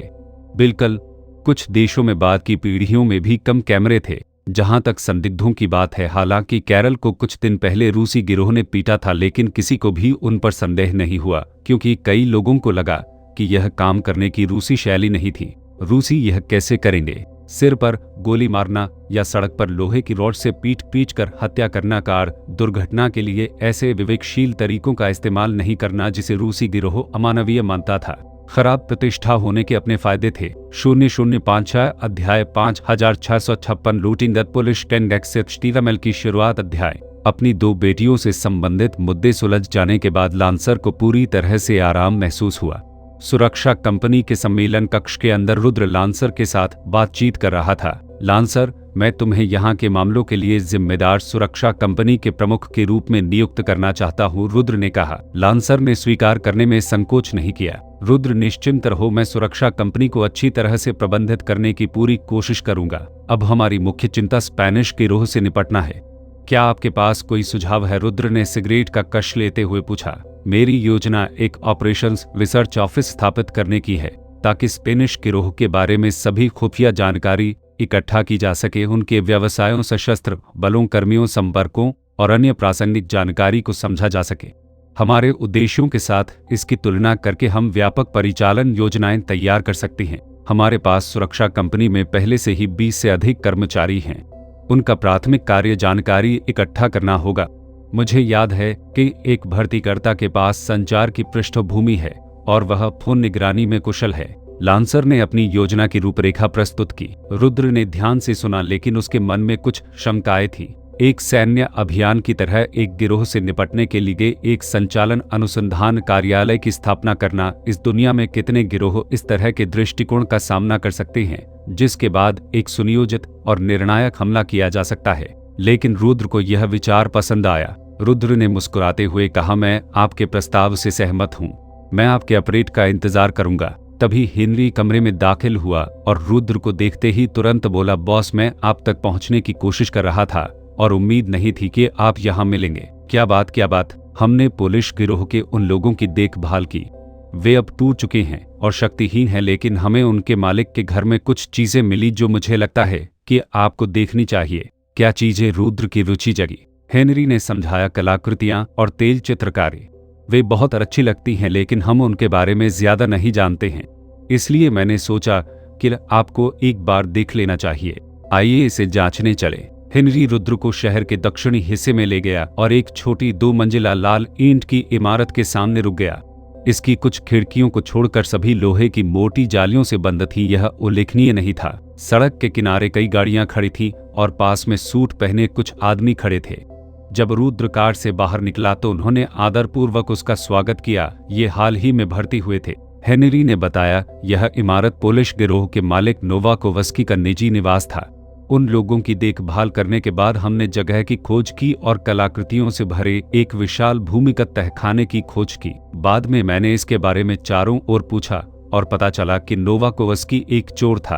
बिल्कुल, कुछ देशों में बाद की पीढ़ियों में भी कम कैमरे थे। जहां तक संदिग्धों की बात है, हालांकि कैरल को कुछ दिन पहले रूसी गिरोह ने पीटा था, लेकिन किसी को भी उन पर संदेह नहीं हुआ, क्योंकि कई लोगों को लगा कि यह काम करने की रूसी शैली नहीं थी। रूसी यह कैसे करेंगे? सिर पर गोली मारना या सड़क पर लोहे की रॉड से पीट पीट कर हत्या करना। कार दुर्घटना के लिए ऐसे विवेकशील तरीकों का इस्तेमाल नहीं करना जिसे रूसी गिरोह अमानवीय मानता था। खराब प्रतिष्ठा होने के अपने फायदे थे। 0056 अध्याय 5656 लूटिंग द पुलिस टेंडेक्स की शुरुआत। अध्याय अपनी 2 बेटियों से संबंधित मुद्दे सुलझ जाने के बाद लांसर को पूरी तरह से आराम महसूस हुआ। सुरक्षा कंपनी के सम्मेलन कक्ष के अंदर रुद्र लांसर के साथ बातचीत कर रहा था। लांसर, मैं तुम्हें यहाँ के मामलों के लिए जिम्मेदार सुरक्षा कंपनी के प्रमुख के रूप में नियुक्त करना चाहता हूँ, रुद्र ने कहा। लांसर ने स्वीकार करने में संकोच नहीं किया। रुद्र, निश्चिंत रहो, मैं सुरक्षा कंपनी को अच्छी तरह से प्रबंधित करने की पूरी कोशिश करूंगा। अब हमारी मुख्य चिंता स्पेनिश गिरोह से निपटना है। क्या आपके पास कोई सुझाव है? रुद्र ने सिगरेट का कश लेते हुए पूछा। मेरी योजना एक ऑपरेशंस रिसर्च ऑफिस स्थापित करने की है ताकि स्पेनिश गिरोह के बारे में सभी खुफिया जानकारी इकट्ठा की जा सके, उनके व्यवसायों, सशस्त्र बलों, कर्मियों, संपर्कों और अन्य प्रासंगिक जानकारी को समझा जा सके। हमारे उद्देश्यों के साथ इसकी तुलना करके हम व्यापक परिचालन योजनाएं तैयार कर सकते हैं। हमारे पास सुरक्षा कंपनी में पहले से ही 20 से अधिक कर्मचारी हैं। उनका प्राथमिक कार्य जानकारी इकट्ठा करना होगा। मुझे याद है कि एक भर्तीकर्ता के पास संचार की पृष्ठभूमि है और वह फोन निगरानी में कुशल है। लांसर ने अपनी योजना की रूपरेखा प्रस्तुत की। रुद्र ने ध्यान से सुना, लेकिन उसके मन में कुछ शंकाएं थी। एक सैन्य अभियान की तरह एक गिरोह से निपटने के लिए एक संचालन अनुसंधान कार्यालय की स्थापना करना, इस दुनिया में कितने गिरोह इस तरह के दृष्टिकोण का सामना कर सकते हैं जिसके बाद एक सुनियोजित और निर्णायक हमला किया जा सकता है। लेकिन रुद्र को यह विचार पसंद आया। रुद्र ने मुस्कुराते हुए कहा, मैं आपके प्रस्ताव से सहमत हूँ। मैं आपके अपडेट का इंतजार करूंगा। तभी हेनरी कमरे में दाखिल हुआ और रुद्र को देखते ही तुरंत बोला, बॉस, मैं आप तक पहुंचने की कोशिश कर रहा था और उम्मीद नहीं थी कि आप यहाँ मिलेंगे। क्या बात? हमने पुलिस गिरोह के उन लोगों की देखभाल की। वे अब टूट चुके हैं और शक्तिहीन हैं, लेकिन हमें उनके मालिक के घर में कुछ चीजें मिली जो मुझे लगता है कि आपको देखनी चाहिए। क्या चीजें? रुद्र की रुचि जगी। हेनरी ने समझाया, कलाकृतियां और तेल चित्रकारी। वे बहुत अच्छी लगती हैं, लेकिन हम उनके बारे में ज्यादा नहीं जानते हैं, इसलिए मैंने सोचा कि आपको एक बार देख लेना चाहिए। आइए इसे जांचने चले। हेनरी रुद्र को शहर के दक्षिणी हिस्से में ले गया और एक छोटी 2 मंजिला लाल ईंट की इमारत के सामने रुक गया। इसकी कुछ खिड़कियों को छोड़कर सभी लोहे की मोटी जालियों से बंद थी। यह उल्लेखनीय नहीं था। सड़क के किनारे कई गाड़ियां खड़ी थी और पास में सूट पहने कुछ आदमी खड़े थे। जब रुद्र कार से बाहर निकला तो उन्होंने आदरपूर्वक उसका स्वागत किया। ये हाल ही में भर्ती हुए थे। हेनरी ने बताया, यह इमारत पोलिश गिरोह के मालिक नोवाकोवस्की का निजी निवास था। उन लोगों की देखभाल करने के बाद हमने जगह की खोज की और कलाकृतियों से भरे एक विशाल भूमिगत तहखाने की खोज की। बाद में मैंने इसके बारे में चारों ओर पूछा और पता चला कि नोवाकोवस्की एक चोर था।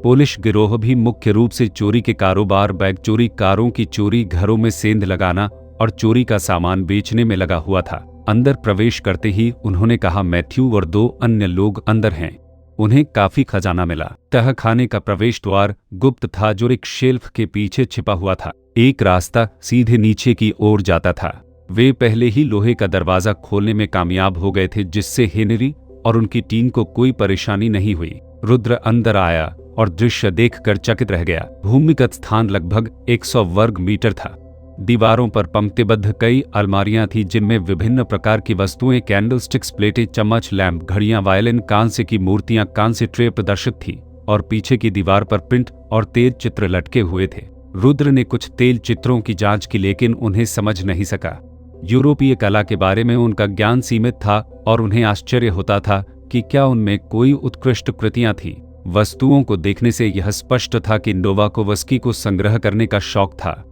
पोलिश गिरोह भी मुख्य रूप से चोरी के कारोबार, बैग चोरी, कारों की चोरी, घरों में सेंध लगाना और चोरी का सामान बेचने में लगा हुआ था। अंदर प्रवेश करते ही उन्होंने कहा, मैथ्यू और 2 अन्य लोग अंदर हैं। उन्हें काफी खजाना मिला। तहखाने का प्रवेश द्वार गुप्त था जो एक शेल्फ के पीछे छिपा हुआ था। एक रास्ता सीधे नीचे की ओर जाता था। वे पहले ही लोहे का दरवाजा खोलने में कामयाब हो गए थे, जिससे हेनरी और उनकी टीम को कोई परेशानी नहीं हुई। रुद्र अंदर आया और दृश्य देखकर चकित रह गया। भूमिगत स्थान लगभग 100 वर्ग मीटर था। दीवारों पर पंक्तिबद्ध कई अलमारियां थी जिनमें विभिन्न प्रकार की वस्तुएं, कैंडलस्टिक्स, प्लेटें, चम्मच, लैंप, घड़ियां, वायलिन, कांस्य की मूर्तियां, कांस्य ट्रे प्रदर्शित थी और पीछे की दीवार पर प्रिंट और तेल चित्र लटके हुए थे। रुद्र ने कुछ तेल चित्रों की जांच की, लेकिन उन्हें समझ नहीं सका। यूरोपीय कला के बारे में उनका ज्ञान सीमित था और उन्हें आश्चर्य होता था कि क्या उनमें कोई उत्कृष्ट कृतियां थीं। वस्तुओं को देखने से यह स्पष्ट था कि नोवाकोवस्की को संग्रह करने का शौक था।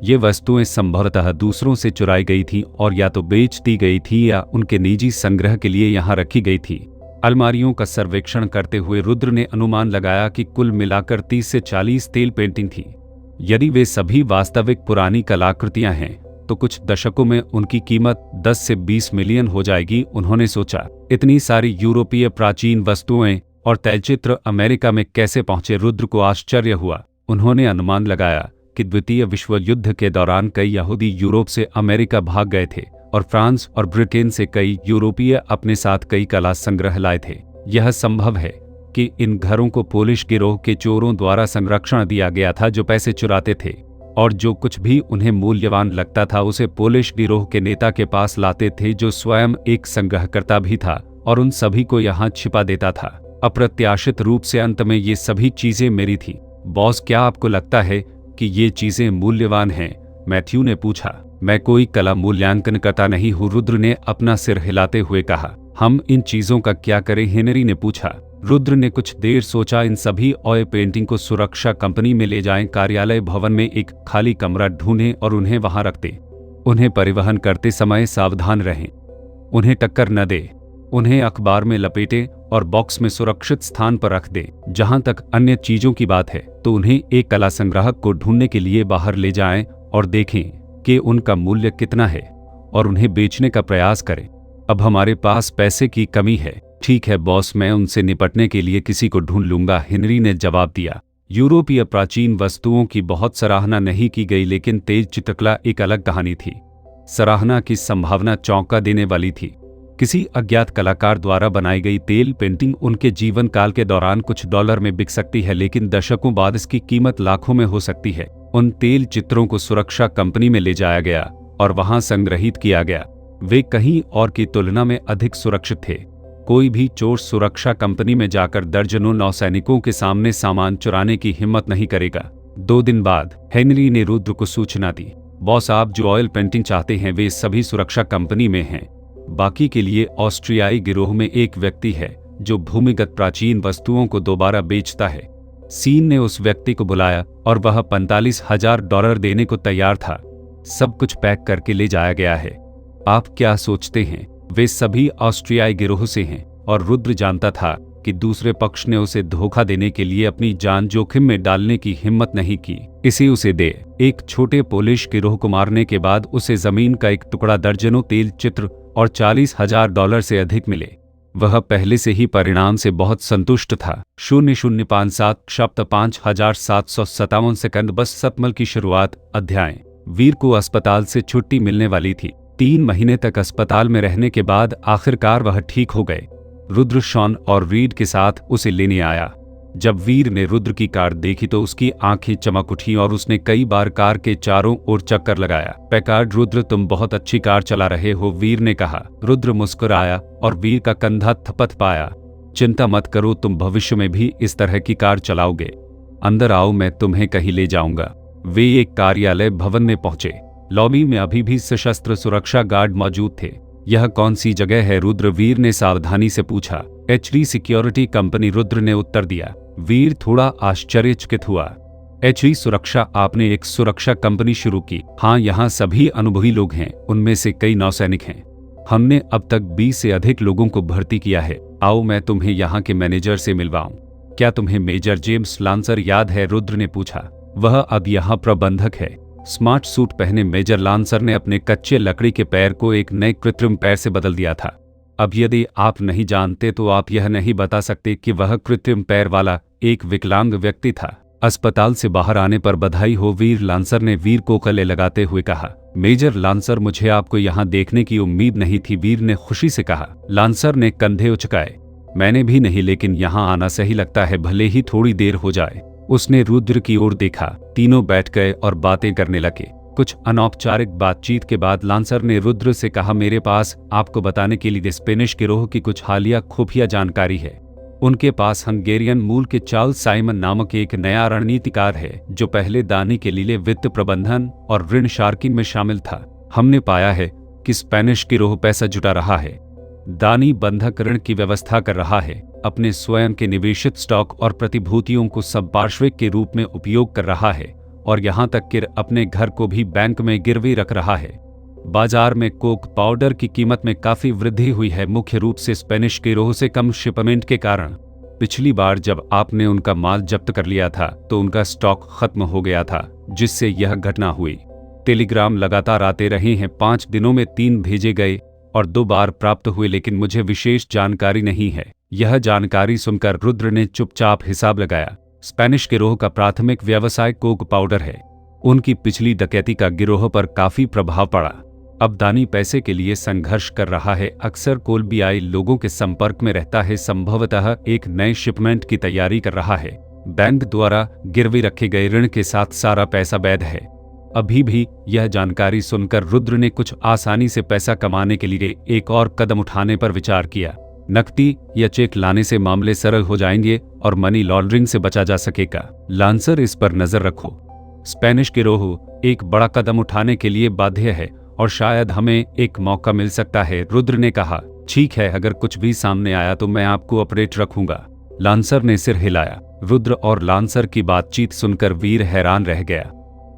ये वस्तुएं संभवतः दूसरों से चुराई गई थीं और या तो बेच दी गई थी या उनके निजी संग्रह के लिए यहाँ रखी गई थी। अलमारियों का सर्वेक्षण करते हुए रुद्र ने अनुमान लगाया कि कुल मिलाकर 30 से 40 तेल पेंटिंग थी। यदि वे सभी वास्तविक पुरानी कलाकृतियां हैं तो कुछ दशकों में उनकी कीमत 10 से 20 मिलियन हो जाएगी। उन्होंने सोचा, इतनी सारी यूरोपीय प्राचीन वस्तुएं और तैलचित्र अमेरिका में कैसे पहुंचे? रुद्र को आश्चर्य हुआ। उन्होंने अनुमान लगाया कि द्वितीय विश्व युद्ध के दौरान कई यहूदी यूरोप से अमेरिका भाग गए थे और फ्रांस और ब्रिटेन से कई यूरोपीय अपने साथ कई कला संग्रह लाए थे। यह संभव है कि इन घरों को पोलिश गिरोह के चोरों द्वारा संरक्षण दिया गया था जो पैसे चुराते थे, और जो कुछ भी उन्हें मूल्यवान लगता था उसे पोलिश गिरोह के नेता के पास लाते थे जो स्वयं एक संग्रहकर्ता भी था और उन सभी को यहाँ छिपा देता था। अप्रत्याशित रूप से अंत में ये सभी चीजें मेरी थी। बॉस, क्या आपको लगता है कि ये चीजें मूल्यवान हैं? मैथ्यू ने पूछा। मैं कोई कला मूल्यांकन करता नहीं हूँ, रुद्र ने अपना सिर हिलाते हुए कहा। हम इन चीजों का क्या करें? हेनरी ने पूछा। रुद्र ने कुछ देर सोचा। इन सभी ऑयल पेंटिंग को सुरक्षा कंपनी में ले जाएं, कार्यालय भवन में एक खाली कमरा ढूंढें और उन्हें वहां रख दें। उन्हें परिवहन करते समय सावधान रहें, उन्हें टक्कर न दें। उन्हें अखबार में लपेटें और बॉक्स में सुरक्षित स्थान पर रख दें। जहां तक अन्य चीजों की बात है तो उन्हें एक कला संग्राहक को ढूंढने के लिए बाहर ले जाएं और देखें कि उनका मूल्य कितना है और उन्हें बेचने का प्रयास करें। अब हमारे पास पैसे की कमी है। ठीक है बॉस, मैं उनसे निपटने के लिए किसी को ढूंढ लूंगा, हेनरी ने जवाब दिया। यूरोपीय प्राचीन वस्तुओं की बहुत सराहना नहीं की गई, लेकिन तेज चित्रकला एक अलग कहानी थी। सराहना की संभावना चौंका देने वाली थी। किसी अज्ञात कलाकार द्वारा बनाई गई तेल पेंटिंग उनके जीवन काल के दौरान कुछ डॉलर में बिक सकती है, लेकिन दशकों बाद इसकी कीमत लाखों में हो सकती है। उन तेल चित्रों को सुरक्षा कंपनी में ले जाया गया और वहां संग्रहित किया गया। वे कहीं और की तुलना में अधिक सुरक्षित थे। कोई भी चोर सुरक्षा कंपनी में जाकर दर्जनों नौसैनिकों के सामने सामान चुराने की हिम्मत नहीं करेगा। 2 दिन बाद हेनरी ने रुद्र को सूचना दी। बॉस, आप जो ऑयल पेंटिंग चाहते हैं वे सभी सुरक्षा कंपनी में हैं। बाकी के लिए ऑस्ट्रियाई गिरोह में एक व्यक्ति है जो भूमिगत प्राचीन वस्तुओं को दोबारा बेचता है। सीन ने उस व्यक्ति को बुलाया और वह $45,000 देने को तैयार था। सब कुछ पैक करके ले जाया गया है। आप क्या सोचते हैं? वे सभी ऑस्ट्रियाई गिरोह से हैं और रुद्र जानता था कि दूसरे पक्ष ने उसे धोखा देने के लिए अपनी जान जोखिम में डालने की हिम्मत नहीं की। इसे उसे दे। एक छोटे पोलिश गिरोह को मारने के बाद उसे जमीन का एक टुकड़ा, दर्जनों तेल चित्र और $40,000 से अधिक मिले। वह पहले से ही परिणाम से बहुत संतुष्ट था। 0057 शब्द 5757 सेकंड। बस सतमल की शुरुआत। अध्याय। वीर को अस्पताल से छुट्टी मिलने वाली थी। 3 महीने तक अस्पताल में रहने के बाद आखिरकार वह ठीक हो गए। रुद्र शॉन और रीड के साथ उसे लेने आया। जब वीर ने रुद्र की कार देखी तो उसकी आंखें चमक उठी और उसने कई बार कार के चारों ओर चक्कर लगाया। पैकार्ड, रुद्र तुम बहुत अच्छी कार चला रहे हो, वीर ने कहा। रुद्र मुस्कुराया और वीर का कंधा थपथ पाया। चिंता मत करो, तुम भविष्य में भी इस तरह की कार चलाओगे। अंदर आओ, मैं तुम्हें कहीं ले जाऊंगा। वे एक कार्यालय भवन में पहुंचे। लॉबी में अभी भी सशस्त्र सुरक्षा गार्ड मौजूद थे। यह कौन सी जगह है? रुद्र वीर ने सावधानी से पूछा। HD सिक्योरिटी कंपनी, रुद्र ने उत्तर दिया। वीर थोड़ा आश्चर्यचकित हुआ। HD सुरक्षा? आपने एक सुरक्षा कंपनी शुरू की? हाँ, यहाँ सभी अनुभवी लोग हैं, उनमें से कई नौसैनिक हैं। हमने अब तक 20 से अधिक लोगों को भर्ती किया है। आओ मैं तुम्हें यहाँ के मैनेजर से मिलवाऊं। क्या तुम्हें मेजर जेम्स लांसर याद है? रुद्र ने पूछा। वह अब यहाँ प्रबंधक है। स्मार्ट सूट पहने मेजर लांसर ने अपने कच्चे लकड़ी के पैर को एक नए कृत्रिम पैर से बदल दिया था। अब यदि आप नहीं जानते तो आप यह नहीं बता सकते कि वह कृत्रिम पैर वाला एक विकलांग व्यक्ति था। अस्पताल से बाहर आने पर बधाई हो, वीर लांसर ने वीर को गले लगाते हुए कहा। मेजर लांसर, मुझे आपको यहाँ देखने की उम्मीद नहीं थी, वीर ने खुशी से कहा। लांसर ने कंधे उचकाए। मैंने भी नहीं, लेकिन यहाँ आना सही लगता है, भले ही थोड़ी देर हो जाए। उसने रुद्र की ओर देखा। तीनों बैठ गए और बातें करने लगे। कुछ अनौपचारिक बातचीत के बाद लांसर ने रुद्र से कहा, मेरे पास आपको बताने के लिए स्पेनिश गिरोह की कुछ हालिया खुफिया जानकारी है। उनके पास हंगेरियन मूल के चार्ल्स साइमन नामक एक नया रणनीतिकार है जो पहले दानी के लिए वित्त प्रबंधन और ऋण शार्किंग में शामिल था। हमने पाया है कि स्पेनिश गिरोह पैसा जुटा रहा है। दानी बंधक ऋण की व्यवस्था कर रहा है, अपने स्वयं के निवेशित स्टॉक और प्रतिभूतियों को संपार्श्विक के रूप में उपयोग कर रहा है और यहाँ तक कि अपने घर को भी बैंक में गिरवी रख रहा है। बाजार में कोक पाउडर की कीमत में काफी वृद्धि हुई है, मुख्य रूप से स्पेनिश गिरोह से कम शिपमेंट के कारण। पिछली बार जब आपने उनका माल जब्त कर लिया था तो उनका स्टॉक खत्म हो गया था, जिससे यह घटना हुई। टेलीग्राम लगातार आते रहे हैं, 5 दिनों में 3 भेजे गए और 2 बार प्राप्त हुए, लेकिन मुझे विशेष जानकारी नहीं है। यह जानकारी सुनकर रुद्र ने चुपचाप हिसाब लगाया। स्पेनिश गिरोह का प्राथमिक व्यवसाय कोक पाउडर है। उनकी पिछली डकैती का गिरोह पर काफी प्रभाव पड़ा। अब दानी पैसे के लिए संघर्ष कर रहा है, अक्सर कोलंबियाई लोगों के संपर्क में रहता है, संभवतः एक नए शिपमेंट की तैयारी कर रहा है। बैंक द्वारा गिरवी रखे गए ऋण के साथ सारा पैसा वैध है। अभी भी यह जानकारी सुनकर रुद्र ने कुछ आसानी से पैसा कमाने के लिए एक और कदम उठाने पर विचार किया। नकदी या चेक लाने से मामले सरल हो जाएंगे और मनी लॉन्ड्रिंग से बचा जा सकेगा। लांसर, इस पर नजर रखो। स्पेनिश गिरोह एक बड़ा कदम उठाने के लिए बाध्य है और शायद हमें एक मौका मिल सकता है। रुद्र ने कहा, ठीक है, अगर कुछ भी सामने आया तो मैं आपको अपडेट रखूंगा। लांसर ने सिर हिलाया। रुद्र और लांसर की बातचीत सुनकर वीर हैरान रह गया।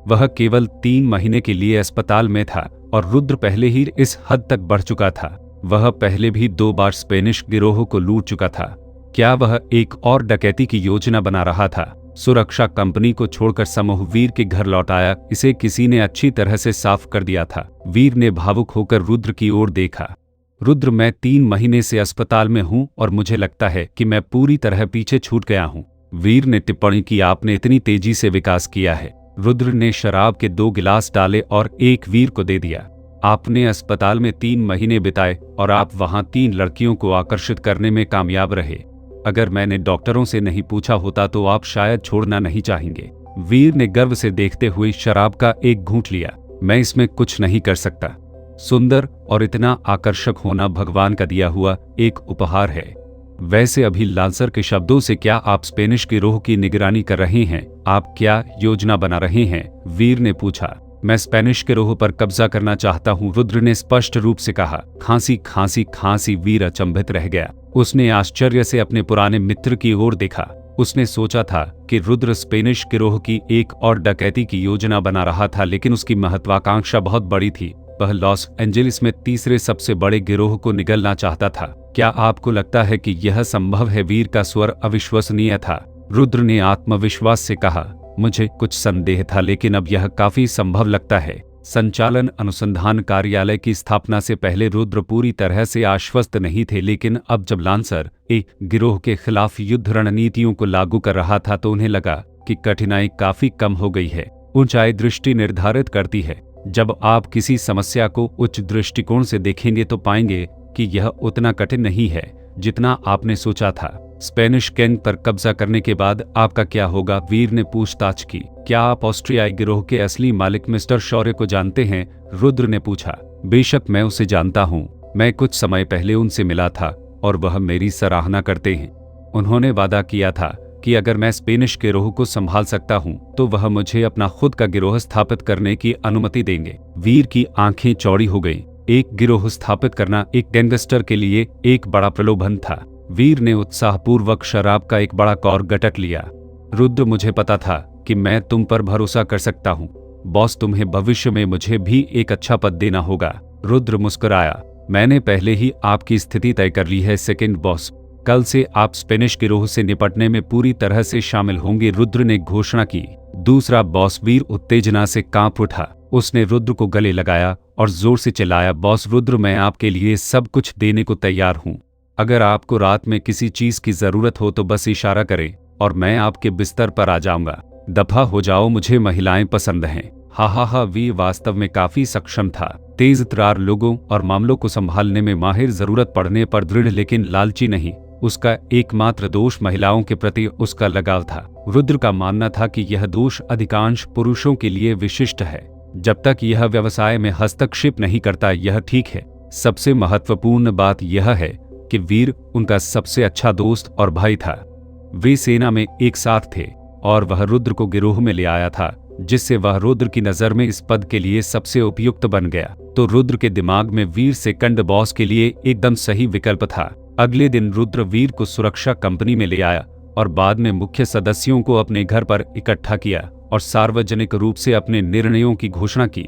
वह केवल 3 महीने के लिए अस्पताल में था और रुद्र पहले ही इस हद तक बढ़ चुका था। वह पहले भी 2 बार स्पेनिश गिरोह को लूट चुका था। क्या वह एक और डकैती की योजना बना रहा था? सुरक्षा कंपनी को छोड़कर समूह वीर के घर लौट आया। इसे किसी ने अच्छी तरह से साफ कर दिया था। वीर ने भावुक होकर रुद्र की ओर देखा। रुद्र, मैं 3 महीने से अस्पताल में हूं और मुझे लगता है कि मैं पूरी तरह पीछे छूट गया हूं। वीर ने टिप्पणी की, आपने इतनी तेजी से विकास किया है। रुद्र ने शराब के 2 गिलास डाले और एक वीर को दे दिया। आपने अस्पताल में 3 महीने बिताए और आप वहां 3 लड़कियों को आकर्षित करने में कामयाब रहे। अगर मैंने डॉक्टरों से नहीं पूछा होता तो आप शायद छोड़ना नहीं चाहेंगे। वीर ने गर्व से देखते हुए शराब का एक घूंट लिया। मैं इसमें कुछ नहीं कर सकता। सुंदर और इतना आकर्षक होना भगवान का दिया हुआ एक उपहार है। वैसे अभी लांसर के शब्दों से, क्या आप स्पेनिश गिरोह की निगरानी कर रहे हैं? आप क्या योजना बना रहे हैं? वीर ने पूछा। मैं स्पेनिश गिरोह पर कब्जा करना चाहता हूं, रुद्र ने स्पष्ट रूप से कहा। खांसी खांसी खांसी। वीर अचंभित रह गया। उसने आश्चर्य से अपने पुराने मित्र की ओर देखा। उसने सोचा था कि रुद्र स्पेनिश गिरोह की एक और डकैती की योजना बना रहा था, लेकिन उसकी महत्वाकांक्षा बहुत बड़ी थी। वह लॉस एंजेलिस में तीसरे सबसे बड़े गिरोह को निगलना चाहता था। क्या आपको लगता है कि यह संभव है? वीर का स्वर अविश्वसनीय था। रुद्र ने आत्मविश्वास से कहा, मुझे कुछ संदेह था, लेकिन अब यह काफी संभव लगता है। संचालन अनुसंधान कार्यालय की स्थापना से पहले रुद्र पूरी तरह से आश्वस्त नहीं थे, लेकिन अब जब लांसर एक गिरोह के खिलाफ युद्ध रणनीतियों को लागू कर रहा था तो उन्हें लगा कि कठिनाई काफी कम हो गई है। ऊंचाई दृष्टि निर्धारित करती है। जब आप किसी समस्या को उच्च दृष्टिकोण से देखेंगे तो पाएंगे कि यह उतना कठिन नहीं है जितना आपने सोचा था। स्पेनिश गैंग पर कब्जा करने के बाद आपका क्या होगा? वीर ने पूछताछ की। क्या आप ऑस्ट्रियाई गिरोह के असली मालिक मिस्टर शौर्य को जानते हैं? रुद्र ने पूछा। बेशक मैं उसे जानता हूँ। मैं कुछ समय पहले उनसे मिला था और वह मेरी सराहना करते हैं। उन्होंने वादा किया था कि अगर मैं स्पेनिश गिरोह को संभाल सकता हूँ तो वह मुझे अपना खुद का गिरोह स्थापित करने की अनुमति देंगे। वीर की आंखें चौड़ी हो गईं। एक गिरोह स्थापित करना एक गैंगस्टर के लिए एक बड़ा प्रलोभन था। वीर ने उत्साहपूर्वक शराब का एक बड़ा कौर गटक लिया। रुद्र, मुझे पता था कि मैं तुम पर भरोसा कर सकता हूँ। बॉस, तुम्हें भविष्य में मुझे भी एक अच्छा पद देना होगा। रुद्र मुस्कुराया। मैंने पहले ही आपकी स्थिति तय कर ली है सेकंड बॉस। कल से आप स्पेनिश गिरोह से निपटने में पूरी तरह से शामिल होंगे, रुद्र ने घोषणा की। दूसरा बॉस। वीर उत्तेजना से कांप उठा। उसने रुद्र को गले लगाया और जोर से चिल्लाया, बॉस रुद्र, मैं आपके लिए सब कुछ देने को तैयार हूँ। अगर आपको रात में किसी चीज की जरूरत हो तो बस इशारा करें और मैं आपके बिस्तर पर आ जाऊंगा। दफा हो जाओ, मुझे महिलाएं पसंद हैं। हा। वीर वास्तव में काफी सक्षम था। तेज तर्रार लोगों और मामलों को संभालने में माहिर, जरूरत पड़ने पर दृढ़ लेकिन लालची नहीं। उसका एकमात्र दोष महिलाओं के प्रति उसका लगाव था। रुद्र का मानना था कि यह दोष अधिकांश पुरुषों के लिए विशिष्ट है। जब तक यह व्यवसाय में हस्तक्षेप नहीं करता यह ठीक है। सबसे महत्वपूर्ण बात यह है कि वीर उनका सबसे अच्छा दोस्त और भाई था। वे सेना में एक साथ थे और वह रुद्र को गिरोह में ले आया था, जिससे वह रुद्र की नजर में इस पद के लिए सबसे उपयुक्त बन गया। तो रुद्र के दिमाग में वीर सेकंड बॉस के लिए एकदम सही विकल्प था। अगले दिन रुद्र वीर को सुरक्षा कंपनी में ले आया और बाद में मुख्य सदस्यों को अपने घर पर इकट्ठा किया और सार्वजनिक रूप से अपने निर्णयों की घोषणा की।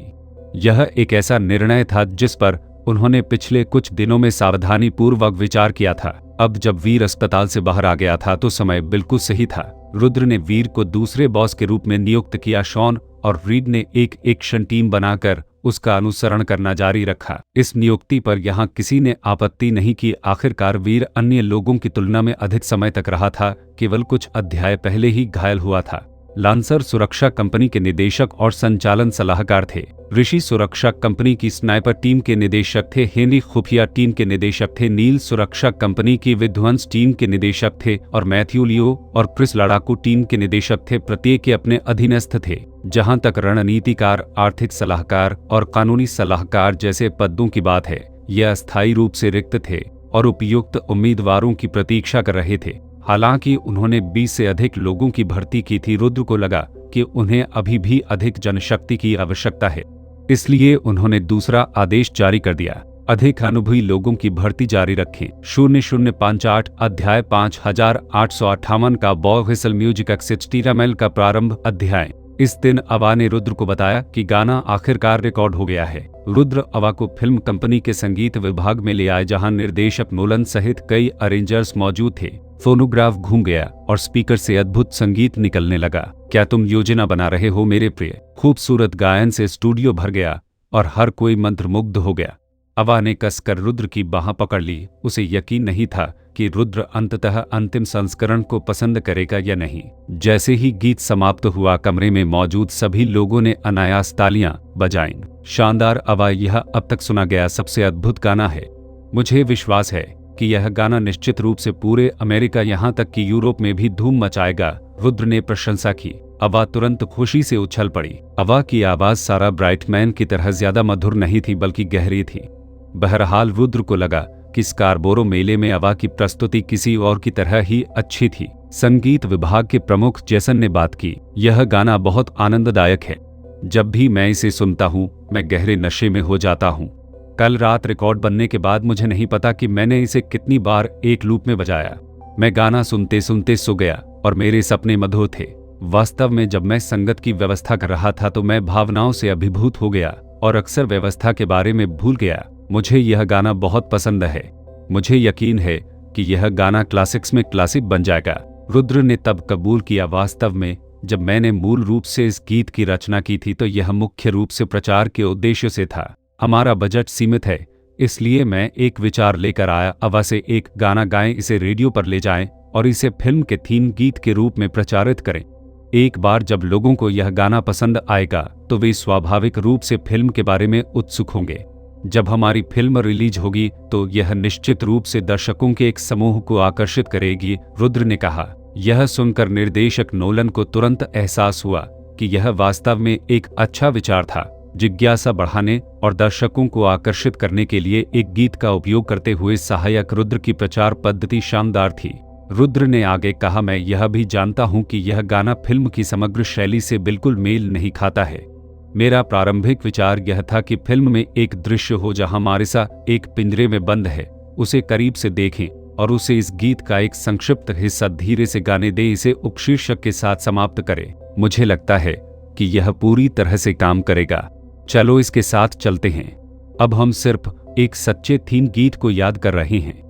यह एक ऐसा निर्णय था जिस पर उन्होंने पिछले कुछ दिनों में सावधानी पूर्वक विचार किया था। अब जब वीर अस्पताल से बाहर आ गया था तो समय बिल्कुल सही था। रुद्र ने वीर को दूसरे बॉस के रूप में नियुक्त किया। शॉन और रीड ने एक एक्शन टीम बनाकर उसका अनुसरण करना जारी रखा। इस नियुक्ति पर यहाँ किसी ने आपत्ति नहीं की। आखिरकार वीर अन्य लोगों की तुलना में अधिक समय तक रहा था, केवल कुछ अध्याय पहले ही घायल हुआ था। लांसर सुरक्षा कंपनी के निदेशक और संचालन सलाहकार थे। ऋषि सुरक्षा कंपनी की स्नाइपर टीम के निदेशक थे। हेनरी खुफिया टीम के निदेशक थे। नील सुरक्षा कंपनी की विध्वंस टीम के निदेशक थे और मैथ्यू लियो और क्रिस लड़ाकू टीम के निदेशक थे। प्रत्येक के अपने अधीनस्थ थे। जहां तक रणनीतिकार, आर्थिक सलाहकार और कानूनी सलाहकार जैसे पदों की बात है, ये अस्थायी रूप से रिक्त थे और उपयुक्त उम्मीदवारों की प्रतीक्षा कर रहे थे। हालांकि उन्होंने 20 से अधिक लोगों की भर्ती की थी। रुद्र को लगा कि उन्हें अभी भी अधिक जनशक्ति की आवश्यकता है, इसलिए उन्होंने दूसरा आदेश जारी कर दिया, अधिक अनुभवी लोगों की भर्ती जारी रखें। 0058 अध्याय 5858 का बॉय व्हिसल म्यूजिक एक्सिटीरामेल का प्रारंभ अध्याय। इस दिन अवा ने रुद्र को बताया कि गाना आखिरकार रिकॉर्ड हो गया है। रुद्र अवा को फिल्म कंपनी के संगीत विभाग में ले आए, जहां निर्देशक नोलन सहित कई अरेंजर्स मौजूद थे। फोनोग्राफ घूम गया और स्पीकर से अद्भुत संगीत निकलने लगा। क्या तुम योजना बना रहे हो मेरे प्रिय? खूबसूरत गायन से स्टूडियो भर गया और हर कोई मंत्रमुग्ध हो गया। अवा ने कसकर रुद्र की बाह पकड़ ली। उसे यकीन नहीं था कि रुद्र अंततः अंतिम संस्करण को पसंद करेगा या नहीं। जैसे ही गीत समाप्त हुआ, कमरे में मौजूद सभी लोगों ने अनायास तालियां बजाईं। शानदार अवा, यह अब तक सुना गया सबसे अद्भुत गाना है। मुझे विश्वास है कि यह गाना निश्चित रूप से पूरे अमेरिका, यहाँ तक कि यूरोप में भी धूम मचाएगा। रुद्र ने प्रशंसा की। अवा तुरंत खुशी से उछल पड़ी। अवा की आवाज सारा ब्राइटमैन की तरह ज्यादा मधुर नहीं थी, बल्कि गहरी थी। बहरहाल रुद्र को लगा कि स्कारबोरो मेले में अवा की प्रस्तुति किसी और की तरह ही अच्छी थी। संगीत विभाग के प्रमुख जेसन ने बात की, यह गाना बहुत आनंददायक है। जब भी मैं इसे सुनता हूँ, मैं गहरे नशे में हो जाता हूँ। कल रात रिकॉर्ड बनने के बाद मुझे नहीं पता कि मैंने इसे कितनी बार एक लूप में बजाया। मैं गाना सुनते सुनते सो गया और मेरे सपने मधुर थे। वास्तव में जब मैं संगत की व्यवस्था कर रहा था तो मैं भावनाओं से अभिभूत हो गया और अक्सर व्यवस्था के बारे में भूल गया। मुझे यह गाना बहुत पसंद है। मुझे यकीन है कि यह गाना क्लासिक्स में क्लासिक बन जाएगा। रुद्र ने तब कबूल किया, वास्तव में जब मैंने मूल रूप से इस गीत की रचना की थी तो यह मुख्य रूप से प्रचार के उद्देश्य से था। हमारा बजट सीमित है, इसलिए मैं एक विचार लेकर आया, अवा से एक गाना गाएं, इसे रेडियो पर ले जाएं और इसे फिल्म के थीम गीत के रूप में प्रचारित करें। एक बार जब लोगों को यह गाना पसंद आएगा तो वे स्वाभाविक रूप से फिल्म के बारे में उत्सुक होंगे। जब हमारी फिल्म रिलीज होगी तो यह निश्चित रूप से दर्शकों के एक समूह को आकर्षित करेगी, रुद्र ने कहा। यह सुनकर निर्देशक नोलन को तुरंत एहसास हुआ कि यह वास्तव में एक अच्छा विचार था। जिज्ञासा बढ़ाने और दर्शकों को आकर्षित करने के लिए एक गीत का उपयोग करते हुए सहायक रुद्र की प्रचार पद्धति शानदार थी। रुद्र ने आगे कहा, मैं यह भी जानता हूं कि यह गाना फिल्म की समग्र शैली से बिल्कुल मेल नहीं खाता है। मेरा प्रारंभिक विचार यह था कि फिल्म में एक दृश्य हो जहां मारिसा एक पिंजरे में बंद है, उसे करीब से देखें और उसे इस गीत का एक संक्षिप्त हिस्सा धीरे से गाने दें, इसे उपशीर्षक के साथ समाप्त करें। मुझे लगता है कि यह पूरी तरह से काम करेगा। चलो इसके साथ चलते हैं। अब हम सिर्फ एक सच्चे थीम गीत को याद कर रहे हैं।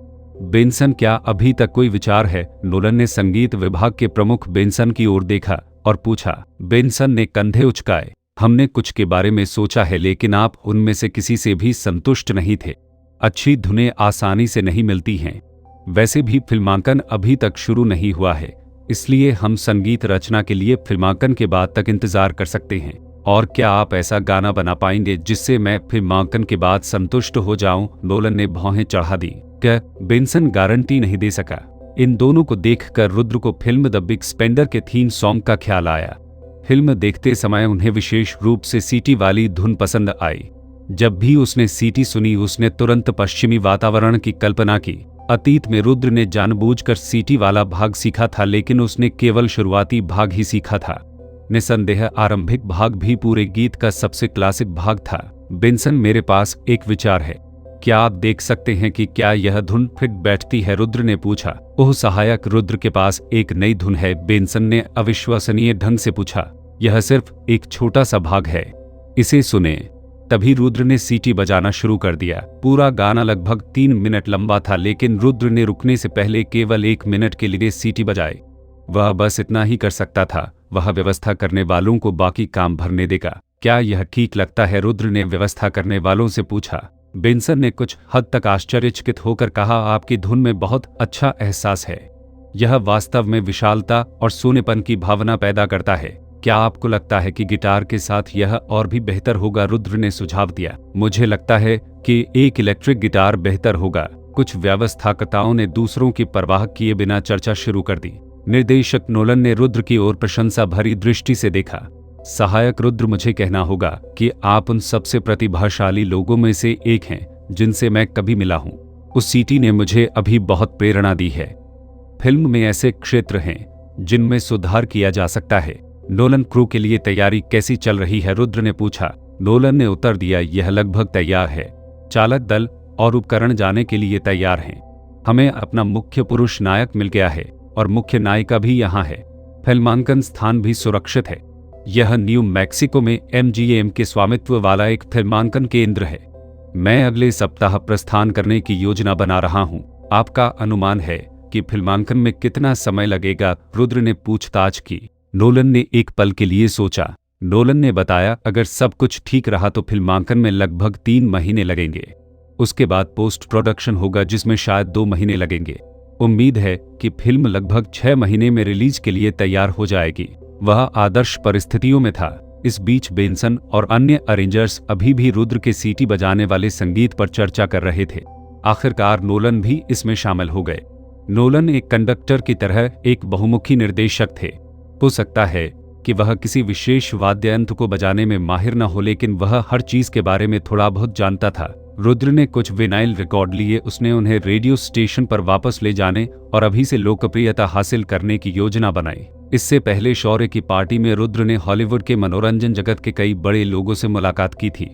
बेंसन, क्या अभी तक कोई विचार है? नोलन ने संगीत विभाग के प्रमुख बेंसन की ओर देखा और पूछा। बेंसन ने कंधे उचकाए। हमने कुछ के बारे में सोचा है, लेकिन आप उनमें से किसी से भी संतुष्ट नहीं थे। अच्छी धुनें आसानी से नहीं मिलती हैं। वैसे भी फिल्मांकन अभी तक शुरू नहीं हुआ है, इसलिए हम संगीत रचना के लिए फिल्मांकन के बाद तक इंतजार कर सकते हैं। और क्या आप ऐसा गाना बना पाएंगे जिससे मैं फिल्मांकन के बाद संतुष्ट हो जाऊं? नोलन ने भौहें चढ़ा दी। क्या बेंसन गारंटी नहीं दे सका। इन दोनों को देखकर रुद्र को फिल्म द बिग स्पेंडर के थीम सॉन्ग का ख्याल आया। फिल्म देखते समय उन्हें विशेष रूप से सीटी वाली धुन पसंद आई। जब भी उसने सीटी सुनी, उसने तुरंत पश्चिमी वातावरण की कल्पना की। अतीत में रुद्र ने जानबूझकर सीटी वाला भाग सीखा था, लेकिन उसने केवल शुरुआती भाग ही सीखा था। निसंदेह आरंभिक भाग भी पूरे गीत का सबसे क्लासिक भाग था। बेंसन, मेरे पास एक विचार है। क्या आप देख सकते हैं कि क्या यह धुन फिट बैठती है? रुद्र ने पूछा। ओह सहायक, रुद्र के पास एक नई धुन है, बेंसन ने अविश्वसनीय ढंग से पूछा। यह सिर्फ एक छोटा सा भाग है, इसे सुने। तभी रुद्र ने सीटी बजाना शुरू कर दिया। पूरा गाना लगभग 3 मिनट लंबा था, लेकिन रुद्र ने रुकने से पहले केवल 1 मिनट के लिए सीटी बजाई। वह बस इतना ही कर सकता था। वह व्यवस्था करने वालों को बाकी काम भरने देगा। क्या यह ठीक लगता है? रुद्र ने व्यवस्था करने वालों से पूछा। बेंसन ने कुछ हद तक आश्चर्यचकित होकर कहा, आपकी धुन में बहुत अच्छा एहसास है। यह वास्तव में विशालता और सोनेपन की भावना पैदा करता है। क्या आपको लगता है कि गिटार के साथ यह और भी बेहतर होगा? रुद्र ने सुझाव दिया। मुझे लगता है कि एक इलेक्ट्रिक गिटार बेहतर होगा। कुछ व्यवस्थाकर्ताओं ने दूसरों की परवाह किए बिना चर्चा शुरू कर दी। निर्देशक नोलन ने रुद्र की ओर प्रशंसा भरी दृष्टि से देखा। सहायक रुद्र, मुझे कहना होगा कि आप उन सबसे प्रतिभाशाली लोगों में से एक हैं जिनसे मैं कभी मिला हूं। उस सीटी ने मुझे अभी बहुत प्रेरणा दी है। फिल्म में ऐसे क्षेत्र हैं जिनमें सुधार किया जा सकता है। नोलन, क्रू के लिए तैयारी कैसी चल रही है? रुद्र ने पूछा। नोलन ने उत्तर दिया, यह लगभग तैयार है। चालक दल और उपकरण जाने के लिए तैयार हैं। हमें अपना मुख्य पुरुष नायक मिल गया है और मुख्य नायिका भी यहाँ है। फिल्मांकन स्थान भी सुरक्षित है। यह न्यू मैक्सिको में MGM के स्वामित्व वाला एक फिल्मांकन केंद्र है। मैं अगले सप्ताह प्रस्थान करने की योजना बना रहा हूँ। आपका अनुमान है कि फिल्मांकन में कितना समय लगेगा? रुद्र ने पूछताछ की। नोलन ने एक पल के लिए सोचा। नोलन ने बताया, अगर सब कुछ ठीक रहा तो फिल्मांकन में लगभग 3 महीने लगेंगे। उसके बाद पोस्ट प्रोडक्शन होगा जिसमें शायद 2 महीने लगेंगे। उम्मीद है कि फिल्म लगभग 6 महीने में रिलीज के लिए तैयार हो जाएगी। वह आदर्श परिस्थितियों में था। इस बीच बेंसन और अन्य अरेंजर्स अभी भी रुद्र के सीटी बजाने वाले संगीत पर चर्चा कर रहे थे। आखिरकार नोलन भी इसमें शामिल हो गए। नोलन एक कंडक्टर की तरह एक बहुमुखी निर्देशक थे। हो सकता है कि वह किसी विशेष वाद्य यंत्र को बजाने में माहिर न हो, लेकिन वह हर चीज के बारे में थोड़ा बहुत जानता था। रुद्र ने कुछ विनाइल रिकॉर्ड लिए। उसने उन्हें रेडियो स्टेशन पर वापस ले जाने और अभी से लोकप्रियता हासिल करने की योजना बनाई। इससे पहले शौर्य की पार्टी में रुद्र ने हॉलीवुड के मनोरंजन जगत के कई बड़े लोगों से मुलाकात की थी।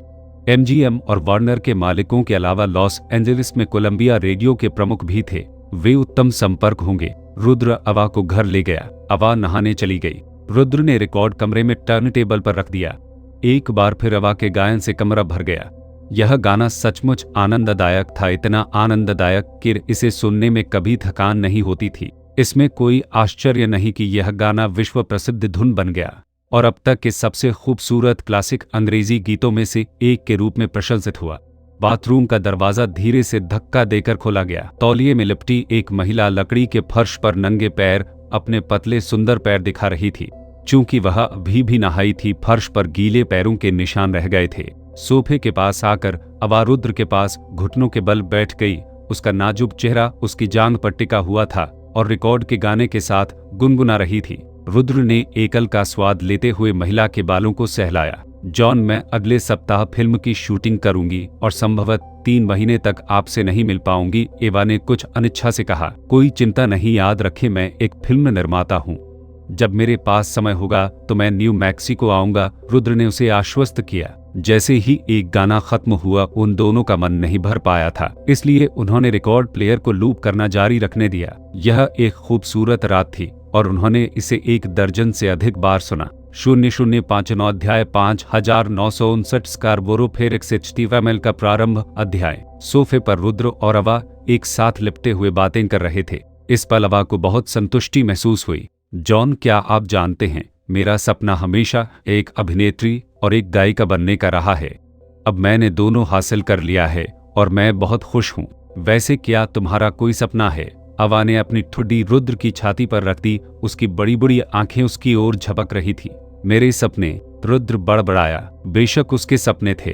MGM और वार्नर के मालिकों के अलावा लॉस एंजेलिस में कोलंबिया रेडियो के प्रमुख भी थे। वे उत्तम संपर्क होंगे। रुद्र अवा को घर ले गया। अवा नहाने चली गई। रुद्र ने रिकॉर्ड कमरे में टर्न टेबल पर रख दिया। एक बार फिर अवा के गायन से कमरा भर गया। यह गाना सचमुच आनंददायक था, इतना आनंददायक कि इसे सुनने में कभी थकान नहीं होती थी। इसमें कोई आश्चर्य नहीं कि यह गाना विश्व प्रसिद्ध धुन बन गया और अब तक के सबसे खूबसूरत क्लासिक अंग्रेजी गीतों में से एक के रूप में प्रशंसित हुआ। बाथरूम का दरवाजा धीरे से धक्का देकर खोला गया। तौलिए में लिपटी एक महिला लकड़ी के फर्श पर नंगे पैर अपने पतले सुंदर पैर दिखा रही थी। चूंकि वह अभी भी नहाई थी, फर्श पर गीले पैरों के निशान रह गए थे। सोफे के पास आकर अवा रुद्र के पास घुटनों के बल बैठ गई। उसका नाजुक चेहरा उसकी जांघ पर टिका हुआ था और रिकॉर्ड के गाने के साथ गुनगुना रही थी। रुद्र ने एकल का स्वाद लेते हुए महिला के बालों को सहलाया। जॉन, मैं अगले सप्ताह फिल्म की शूटिंग करूंगी और संभवतः 3 महीने तक आपसे नहीं मिल पाऊंगी, एवा ने कुछ अनिच्छा से कहा। कोई चिंता नहीं, याद रखें मैं एक फिल्म निर्माता हूं। जब मेरे पास समय होगा तो मैं न्यू मैक्सिको आऊंगा, रुद्र ने उसे आश्वस्त किया। जैसे ही एक गाना खत्म हुआ, उन दोनों का मन नहीं भर पाया था, इसलिए उन्होंने रिकॉर्ड प्लेयर को लूप करना जारी रखने दिया। यह एक खूबसूरत रात थी और उन्होंने इसे 1 दर्जन से अधिक बार सुना। 0059 अध्याय 5959 स्कारबोरो फेरिक्स HTML का प्रारंभ अध्याय। सोफे पर रुद्र और अवा एक साथ लिपटे हुए बातें कर रहे थे। इस पल अवा को बहुत संतुष्टि महसूस हुई। जॉन, क्या आप जानते हैं, मेरा सपना हमेशा एक अभिनेत्री और एक गायिका बनने का रहा है। अब मैंने दोनों हासिल कर लिया है और मैं बहुत खुश हूँ। वैसे क्या तुम्हारा कोई सपना है? अवा ने अपनी ठुड्डी रुद्र की छाती पर रख दी। उसकी बड़ी बड़ी आंखें उसकी ओर झपक रही थी। मेरे सपने, रुद्र बड़बड़ाया। बेशक उसके सपने थे।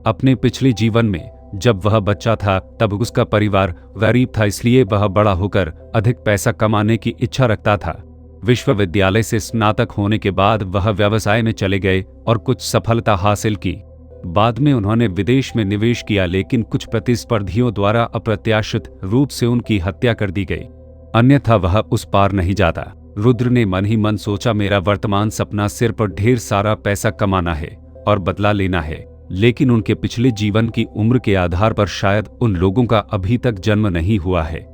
अपने पिछले जीवन में जब वह बच्चा था तब उसका परिवार गरीब था, इसलिए वह बड़ा होकर अधिक पैसा कमाने की इच्छा रखता था। विश्वविद्यालय से स्नातक होने के बाद वह व्यवसाय में चले गए और कुछ सफलता हासिल की। बाद में उन्होंने विदेश में निवेश किया, लेकिन कुछ प्रतिस्पर्धियों द्वारा अप्रत्याशित रूप से उनकी हत्या कर दी गई, अन्यथा वह उस पार नहीं जाता। रुद्र ने मन ही मन सोचा, मेरा वर्तमान सपना सिर पर ढेर सारा पैसा कमाना है और बदला लेना है, लेकिन उनके पिछले जीवन की उम्र के आधार पर शायद उन लोगों का अभी तक जन्म नहीं हुआ है।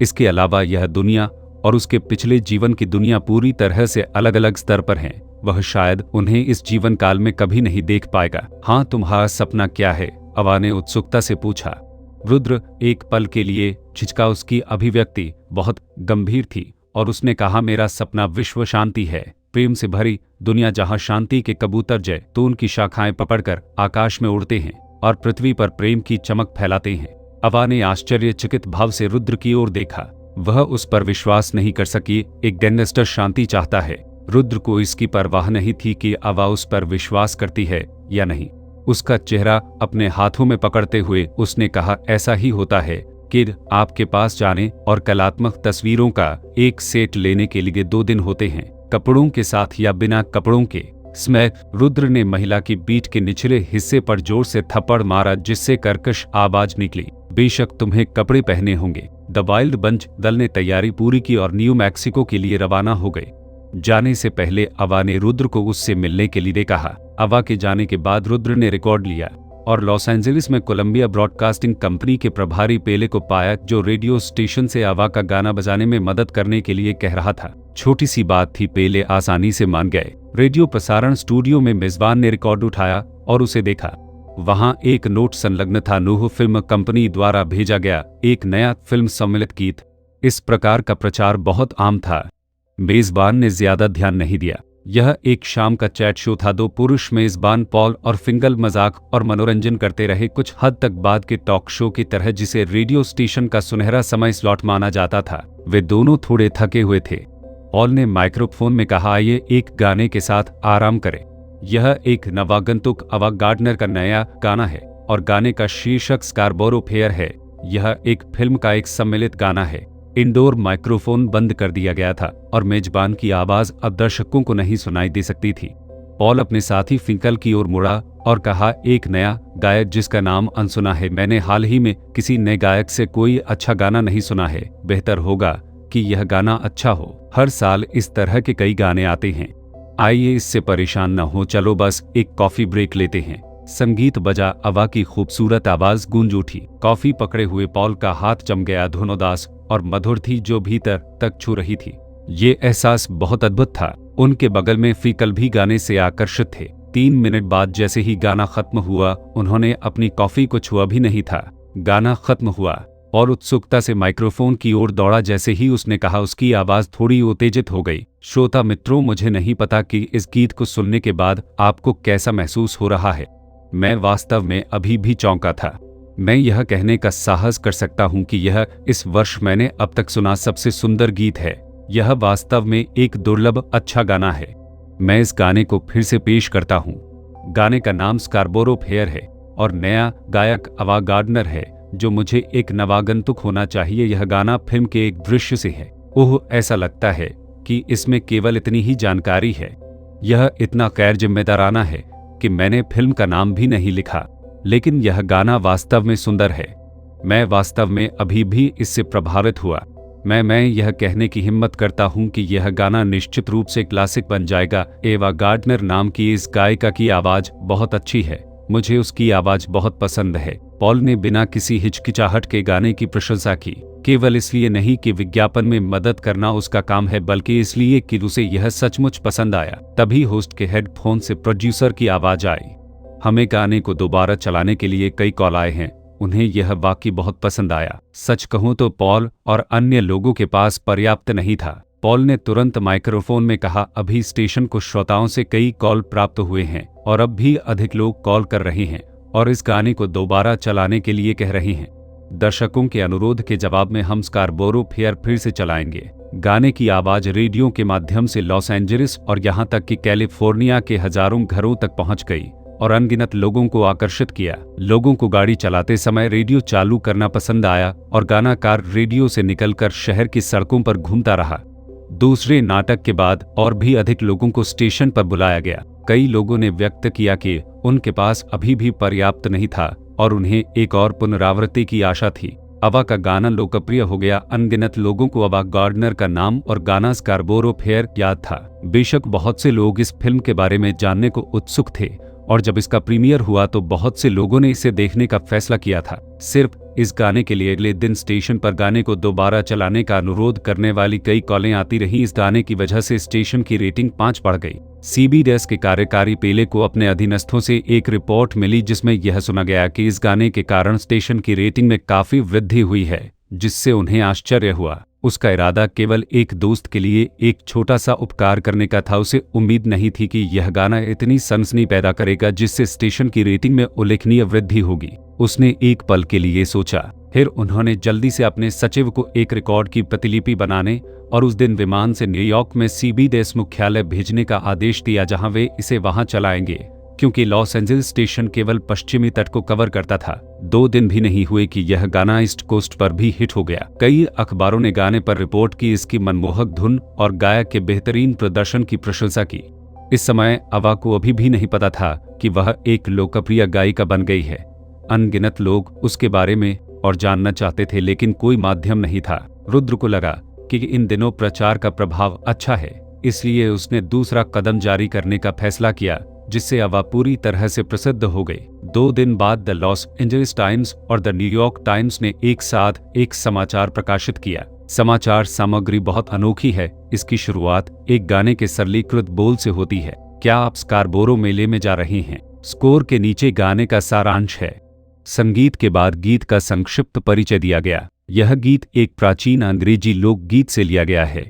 इसके अलावा यह दुनिया और उसके पिछले जीवन की दुनिया पूरी तरह से अलग अलग स्तर पर हैं। वह शायद उन्हें इस जीवन काल में कभी नहीं देख पाएगा। हाँ, तुम्हारा सपना क्या है? अवा ने उत्सुकता से पूछा। रुद्र एक पल के लिए झिझका। उसकी अभिव्यक्ति बहुत गंभीर थी और उसने कहा, मेरा सपना विश्व शांति है, प्रेम से भरी दुनिया जहाँ शांति के कबूतर जैतून की शाखाएं पकड़कर आकाश में उड़ते हैं और पृथ्वी पर प्रेम की चमक फैलाते हैं। अवा ने आश्चर्यचकित भाव से रुद्र की ओर देखा। वह उस पर विश्वास नहीं कर सकी। एक गैंगस्टर शांति चाहता है। रुद्र को इसकी परवाह नहीं थी कि अवा उस पर विश्वास करती है या नहीं। उसका चेहरा अपने हाथों में पकड़ते हुए उसने कहा, ऐसा ही होता है किड, आपके पास जाने और कलात्मक तस्वीरों का एक सेट लेने के लिए 2 दिन होते हैं, कपड़ों के साथ या बिना कपड़ों के। स्मैक। रुद्र ने महिला की पीठ के निचले हिस्से पर जोर से थप्पड़ मारा जिससे कर्कश आवाज निकली। बेशक तुम्हें कपड़े पहने होंगे। द वाइल्ड बंच दल ने तैयारी पूरी की और न्यू मैक्सिको के लिए रवाना हो गए। जाने से पहले अवा ने रुद्र को उससे मिलने के लिए कहा। अवा के जाने के बाद रुद्र ने रिकॉर्ड लिया और लॉस एंजलिस में कोलंबिया ब्रॉडकास्टिंग कंपनी के प्रभारी पेले को पाया, जो रेडियो स्टेशन से अवा का गाना बजाने में मदद करने के लिए कह रहा था। छोटी सी बात थी, पेले आसानी से मान गए। रेडियो प्रसारण स्टूडियो में मेजबान ने रिकॉर्ड उठाया और उसे देखा। वहां एक नोट संलग्न था, नूह फिल्म कंपनी द्वारा भेजा गया एक नया फिल्म सम्मिलित गीत। इस प्रकार का प्रचार बहुत आम था। मेजबान ने ज्यादा ध्यान नहीं दिया। यह एक शाम का चैट शो था। 2 पुरुष मेजबान पॉल और फिंगल मजाक और मनोरंजन करते रहे, कुछ हद तक बाद के टॉक शो की तरह जिसे रेडियो स्टेशन का सुनहरा समय स्लॉट माना जाता था। वे दोनों थोड़े थके हुए थे। पॉल ने माइक्रोफोन में कहा, आइए एक गाने के साथ आराम करें। यह एक नवागंतुक अवा गार्डनर का नया गाना है और गाने का शीर्षक स्कारबोरो फेयर है। यह एक फिल्म का एक सम्मिलित गाना है। इंडोर माइक्रोफोन बंद कर दिया गया था और मेजबान की आवाज अब दर्शकों को नहीं सुनाई दे सकती थी। पॉल अपने साथी फिंकल की ओर मुड़ा और कहा, एक नया गायक जिसका नाम अनसुना है। मैंने हाल ही में किसी नए गायक से कोई अच्छा गाना नहीं सुना है। बेहतर होगा कि यह गाना अच्छा हो। हर साल इस तरह के कई गाने आते हैं। आइए इससे परेशान न हो, चलो बस एक कॉफी ब्रेक लेते हैं। संगीत बजा। अवा की खूबसूरत आवाज गूंज उठी। कॉफी पकड़े हुए पॉल का हाथ जम गया। धुन उदास और मधुर थी जो भीतर तक छू रही थी। ये एहसास बहुत अद्भुत था। उनके बगल में फिकल भी गाने से आकर्षित थे। 3 मिनट बाद जैसे ही गाना खत्म हुआ, उन्होंने अपनी कॉफी को छुआ भी नहीं था। गाना खत्म हुआ और उत्सुकता से माइक्रोफोन की ओर दौड़ा। जैसे ही उसने कहा, उसकी आवाज थोड़ी उत्तेजित हो गई। श्रोता मित्रों, मुझे नहीं पता कि इस गीत को सुनने के बाद आपको कैसा महसूस हो रहा है। मैं वास्तव में अभी भी चौंका था। मैं यह कहने का साहस कर सकता हूं कि यह इस वर्ष मैंने अब तक सुना सबसे सुंदर गीत है। यह वास्तव में एक दुर्लभ अच्छा गाना है। मैं इस गाने को फिर से पेश करता हूं। गाने का नाम स्कारबोरो फेयर है और नया गायक अवा गार्डनर है, जो मुझे एक नवागंतुक होना चाहिए। यह गाना फिल्म के एक दृश्य से है। ओह, ऐसा लगता है कि इसमें केवल इतनी ही जानकारी है। यह इतना गैर जिम्मेदाराना है कि मैंने फिल्म का नाम भी नहीं लिखा, लेकिन यह गाना वास्तव में सुंदर है। मैं वास्तव में अभी भी इससे प्रभावित हुआ। मैं यह कहने की हिम्मत करता हूं कि यह गाना निश्चित रूप से क्लासिक बन जाएगा। एवा गार्डनर नाम की इस गायिका की आवाज बहुत अच्छी है। मुझे उसकी आवाज बहुत पसंद है। पॉल ने बिना किसी हिचकिचाहट के गाने की प्रशंसा की, केवल इसलिए नहीं कि विज्ञापन में मदद करना उसका काम है, बल्कि इसलिए कि उसे यह सचमुच पसंद आया। तभी होस्ट के हेडफोन से प्रोड्यूसर की आवाज आई, हमें गाने को दोबारा चलाने के लिए कई कॉल आए हैं। उन्हें यह वाकई बहुत पसंद आया। सच कहूं तो पॉल और अन्य लोगों के पास पर्याप्त नहीं था। पॉल ने तुरंत माइक्रोफोन में कहा, अभी स्टेशन को श्रोताओं से कई कॉल प्राप्त हुए हैं और अब भी अधिक लोग कॉल कर रहे हैं और इस गाने को दोबारा चलाने के लिए कह रहे हैं। दर्शकों के अनुरोध के जवाब में हम स्कारबोरो फेयर फिर से चलाएंगे। गाने की आवाज रेडियो के माध्यम से लॉस एंजलिस और यहां तक कि कैलिफोर्निया के हजारों घरों तक पहुंच गई और अनगिनत लोगों को आकर्षित किया। लोगों को गाड़ी चलाते समय रेडियो चालू करना पसंद आया और गानाकार रेडियो से निकलकर शहर की सड़कों पर घूमता रहा। दूसरे नाटक के बाद और भी अधिक लोगों को स्टेशन पर बुलाया गया। कई लोगों ने व्यक्त किया कि उनके पास अभी भी पर्याप्त नहीं था और उन्हें एक और पुनरावृत्ति की आशा थी। अवा का गाना लोकप्रिय हो गया। अनगिनत लोगों को अवा गार्डनर का नाम और गाना स्कारबोरो फेयर याद था। बेशक बहुत से लोग इस फिल्म के बारे में जानने को उत्सुक थे और जब इसका प्रीमियर हुआ तो बहुत से लोगों ने इसे देखने का फैसला किया था। सिर्फ इस गाने के लिए अगले दिन स्टेशन पर गाने को दोबारा चलाने का अनुरोध करने वाली कई कॉलें आती रहीं। इस गाने की वजह से स्टेशन की रेटिंग 5 बढ़ गई। CBS के कार्यकारी पेले को अपने अधीनस्थों से एक रिपोर्ट मिली जिसमें यह सुना गया कि इस गाने के कारण स्टेशन की रेटिंग में काफी वृद्धि हुई है, जिससे उन्हें आश्चर्य हुआ। उसका इरादा केवल एक दोस्त के लिए एक छोटा सा उपकार करने का था। उसे उम्मीद नहीं थी कि यह गाना इतनी सनसनी पैदा करेगा जिससे स्टेशन की रेटिंग में उल्लेखनीय वृद्धि होगी। उसने एक पल के लिए सोचा, फिर उन्होंने जल्दी से अपने सचिव को एक रिकॉर्ड की प्रतिलिपि बनाने और उस दिन विमान से न्यूयॉर्क में CBDS मुख्यालय भेजने का आदेश दिया, जहां वे इसे वहां चलाएंगे, क्योंकि लॉस एंजल्स स्टेशन केवल पश्चिमी तट को कवर करता था। 2 दिन भी नहीं हुए कि यह गाना ईस्ट कोस्ट पर भी हिट हो गया। कई अखबारों ने गाने पर रिपोर्ट की, इसकी मनमोहक धुन और गायक के बेहतरीन प्रदर्शन की प्रशंसा की। इस समय अवा को अभी भी नहीं पता था कि वह एक लोकप्रिय गायिका बन गई है। अनगिनत लोग उसके बारे में और जानना चाहते थे, लेकिन कोई माध्यम नहीं था। रुद्र को लगा कि इन दिनों प्रचार का प्रभाव अच्छा है, इसलिए उसने दूसरा कदम जारी करने का फैसला किया, जिससे अवा पूरी तरह से प्रसिद्ध हो गई। 2 दिन बाद द लॉस एंजलिस टाइम्स और द न्यूयॉर्क टाइम्स ने एक साथ एक समाचार प्रकाशित किया। समाचार सामग्री बहुत अनोखी है। इसकी शुरुआत एक गाने के सरलीकृत बोल से होती है, क्या आप स्कारबोरो मेले में जा रहे हैं? स्कोर के नीचे गाने का सारांश है। संगीत के बाद गीत का संक्षिप्त परिचय दिया गया। यह गीत एक प्राचीन अंग्रेजी लोकगीत से लिया गया है।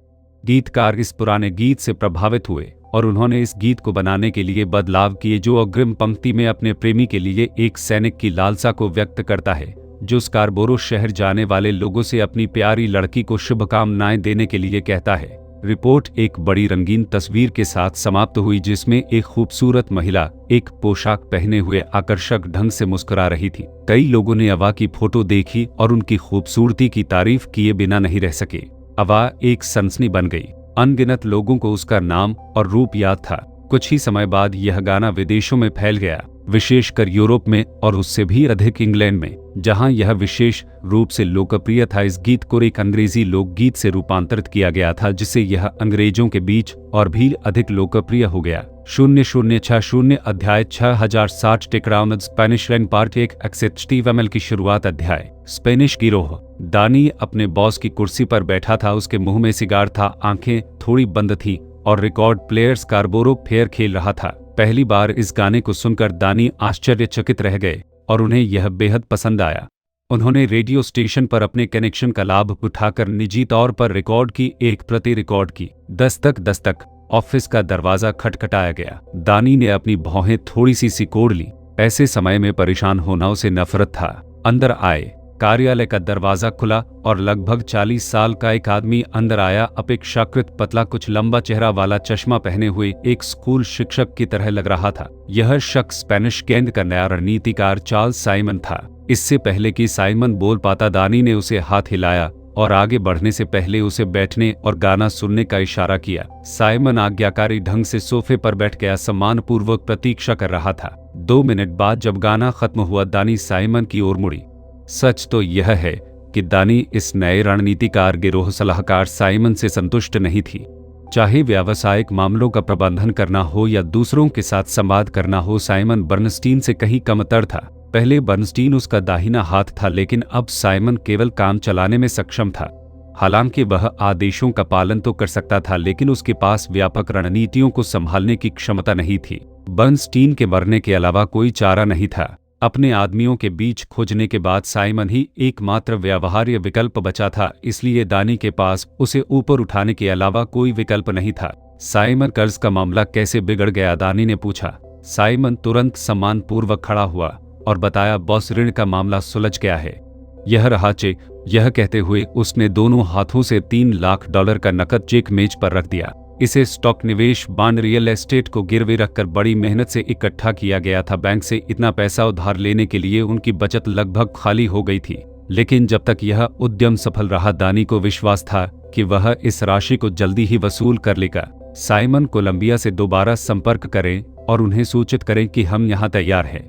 गीतकार इस पुराने गीत से प्रभावित हुए और उन्होंने इस गीत को बनाने के लिए बदलाव किए, जो अग्रिम पंक्ति में अपने प्रेमी के लिए एक सैनिक की लालसा को व्यक्त करता है, जो स्कारबोरो शहर जाने वाले लोगों से अपनी प्यारी लड़की को शुभकामनाएं देने के लिए कहता है। रिपोर्ट एक बड़ी रंगीन तस्वीर के साथ समाप्त हुई, जिसमें एक खूबसूरत महिला एक पोशाक पहने हुए आकर्षक ढंग से मुस्कुरा रही थी। कई लोगों ने अवा की फोटो देखी और उनकी खूबसूरती की तारीफ किए बिना नहीं रह सके। अवा एक सनसनी बन गई। अनगिनत लोगों को उसका नाम और रूप याद था। कुछ ही समय बाद यह गाना विदेशों में फैल गया, विशेषकर यूरोप में और उससे भी अधिक इंग्लैंड में, जहां यह विशेष रूप से लोकप्रिय था। इस गीत को एक अंग्रेजी लोकगीत से रूपांतरित किया गया था, जिससे यह अंग्रेजों के बीच और भी अधिक लोकप्रिय हो गया। 0060 अध्याय 6060 टेक्राउन स्पेनिश रैंक पार्ट 1 एक्सेप्टिव की शुरुआत। अध्याय स्पेनिश गिरोह। दानी अपने बॉस की कुर्सी पर बैठा था। उसके मुंह में सिगार था, आंखें थोड़ी बंद थीं और रिकॉर्ड प्लेयर स्कारबोरो फेयर खेल रहा था। पहली बार इस गाने को सुनकर दानी आश्चर्यचकित रह गए और उन्हें यह बेहद पसंद आया। उन्होंने रेडियो स्टेशन पर अपने कनेक्शन का लाभ उठाकर निजी तौर पर रिकॉर्ड की एक प्रति रिकॉर्ड की। दस्तक दस्तक। ऑफिस का दरवाजा खटखटाया गया। दानी ने अपनी भौहें थोड़ी सी सिकोड़ ली। ऐसे समय में परेशान होना उसे नफरत था। अंदर आए। कार्यालय का दरवाजा खुला और लगभग 40 साल का एक आदमी अंदर आया। अपेक्षाकृत पतला, कुछ लंबा चेहरा वाला, चश्मा पहने हुए एक स्कूल शिक्षक की तरह लग रहा था। यह शख्स स्पेनिश गेंद का नया रणनीतिकार चार्ल्स साइमन था। इससे पहले कि साइमन बोल पाता, दानी ने उसे हाथ हिलाया और आगे बढ़ने से पहले उसे बैठने और गाना सुनने का इशारा किया। साइमन आज्ञाकारी ढंग से सोफे पर बैठ गया, सम्मानपूर्वक प्रतीक्षा कर रहा था। 2 मिनट बाद जब गाना खत्म हुआ, दानी साइमन की ओर मुड़ी। सच तो यह है कि दानी इस नए रणनीतिकार गिरोह सलाहकार साइमन से संतुष्ट नहीं थी। चाहे व्यावसायिक मामलों का प्रबंधन करना हो या दूसरों के साथ संवाद करना हो, साइमन बर्नस्टीन से कहीं कमतर था। पहले बर्नस्टीन उसका दाहिना हाथ था, लेकिन अब साइमन केवल काम चलाने में सक्षम था। हालांकि वह आदेशों का पालन तो कर सकता था, लेकिन उसके पास व्यापक रणनीतियों को संभालने की क्षमता नहीं थी। बर्नस्टीन के मरने के अलावा कोई चारा नहीं था। अपने आदमियों के बीच खोजने के बाद साइमन ही एकमात्र व्यवहार्य विकल्प बचा था, इसलिए दानी के पास उसे ऊपर उठाने के अलावा कोई विकल्प नहीं था। साइमन, कर्ज का मामला कैसे बिगड़ गया? दानी ने पूछा। साइमन तुरंत सम्मानपूर्वक खड़ा हुआ और बताया, बॉस, ऋण का मामला सुलझ गया है। यह रहा चेक। यह कहते हुए उसने दोनों हाथों से $3 लाख का नकद चेक मेज पर रख दिया। इसे स्टॉक, निवेश, बांड, रियल एस्टेट को गिरवी रखकर बड़ी मेहनत से इकट्ठा किया गया था। बैंक से इतना पैसा उधार लेने के लिए उनकी बचत लगभग खाली हो गई थी। लेकिन जब तक यह उद्यम सफल रहा, दानी को विश्वास था कि वह इस राशि को जल्दी ही वसूल कर लेगा। साइमन, कोलंबिया से दोबारा संपर्क करें और उन्हें सूचित करें कि हम यहाँ तैयार हैं।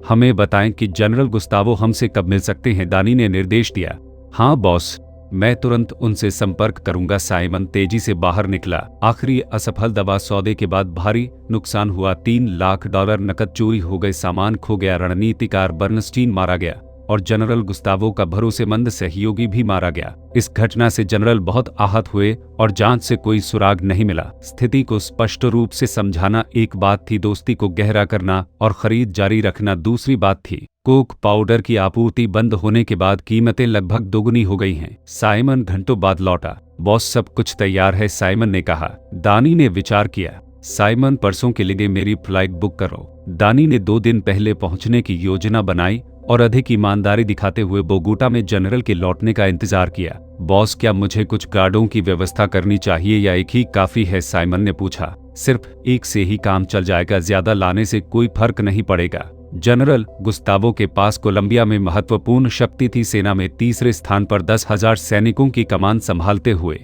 हमें बताएं कि जनरल गुस्तावो हमसे कब मिल सकते हैं? दानी ने निर्देश दिया। हाँ बॉस, मैं तुरंत उनसे संपर्क करूंगा। साइमन तेजी से बाहर निकला। आखिरी असफल दवा सौदे के बाद भारी नुकसान हुआ। $3 लाख नकद चोरी हो गए, सामान खो गया, रणनीतिकार बर्नस्टीन मारा गया और जनरल गुस्तावो का भरोसेमंद सहयोगी भी मारा गया। इस घटना से जनरल बहुत आहत हुए और जांच से कोई सुराग नहीं मिला। स्थिति को स्पष्ट रूप से समझाना एक बात थी, दोस्ती को गहरा करना और खरीद जारी रखना दूसरी बात थी। कोक पाउडर की आपूर्ति बंद होने के बाद कीमतें लगभग दोगुनी हो गई हैं। साइमन घंटों बाद लौटा। बॉस, सब कुछ तैयार है, साइमन ने कहा। दानी ने विचार किया। साइमन, परसों के लिए मेरी फ्लाइट बुक करो। दानी ने 2 दिन पहले पहुंचने की योजना बनाई और अधिक ईमानदारी दिखाते हुए बोगोटा में जनरल के लौटने का इंतजार किया। बॉस, क्या मुझे कुछ गार्डों की व्यवस्था करनी चाहिए या एक ही काफी है? साइमन ने पूछा। सिर्फ एक से ही काम चल जाएगा, ज्यादा लाने से कोई फर्क नहीं पड़ेगा। जनरल गुस्तावो के पास कोलंबिया में महत्वपूर्ण शक्ति थी, सेना में तीसरे स्थान पर 10,000 सैनिकों की कमान संभालते हुए।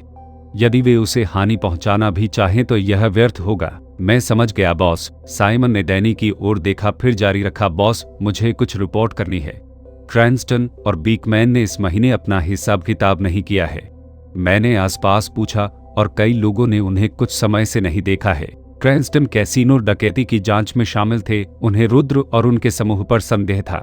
यदि वे उसे हानि पहुंचाना भी चाहें तो यह व्यर्थ होगा। मैं समझ गया बॉस। साइमन ने डैनी की ओर देखा, फिर जारी रखा, बॉस मुझे कुछ रिपोर्ट करनी है। क्रैन्स्टन और बीकमैन ने इस महीने अपना हिसाब किताब नहीं किया है। मैंने आसपास पूछा और कई लोगों ने उन्हें कुछ समय से नहीं देखा है। क्रैन्स्टन कैसीनो डकैती की जांच में शामिल थे, उन्हें रुद्र और उनके समूह पर संदेह था।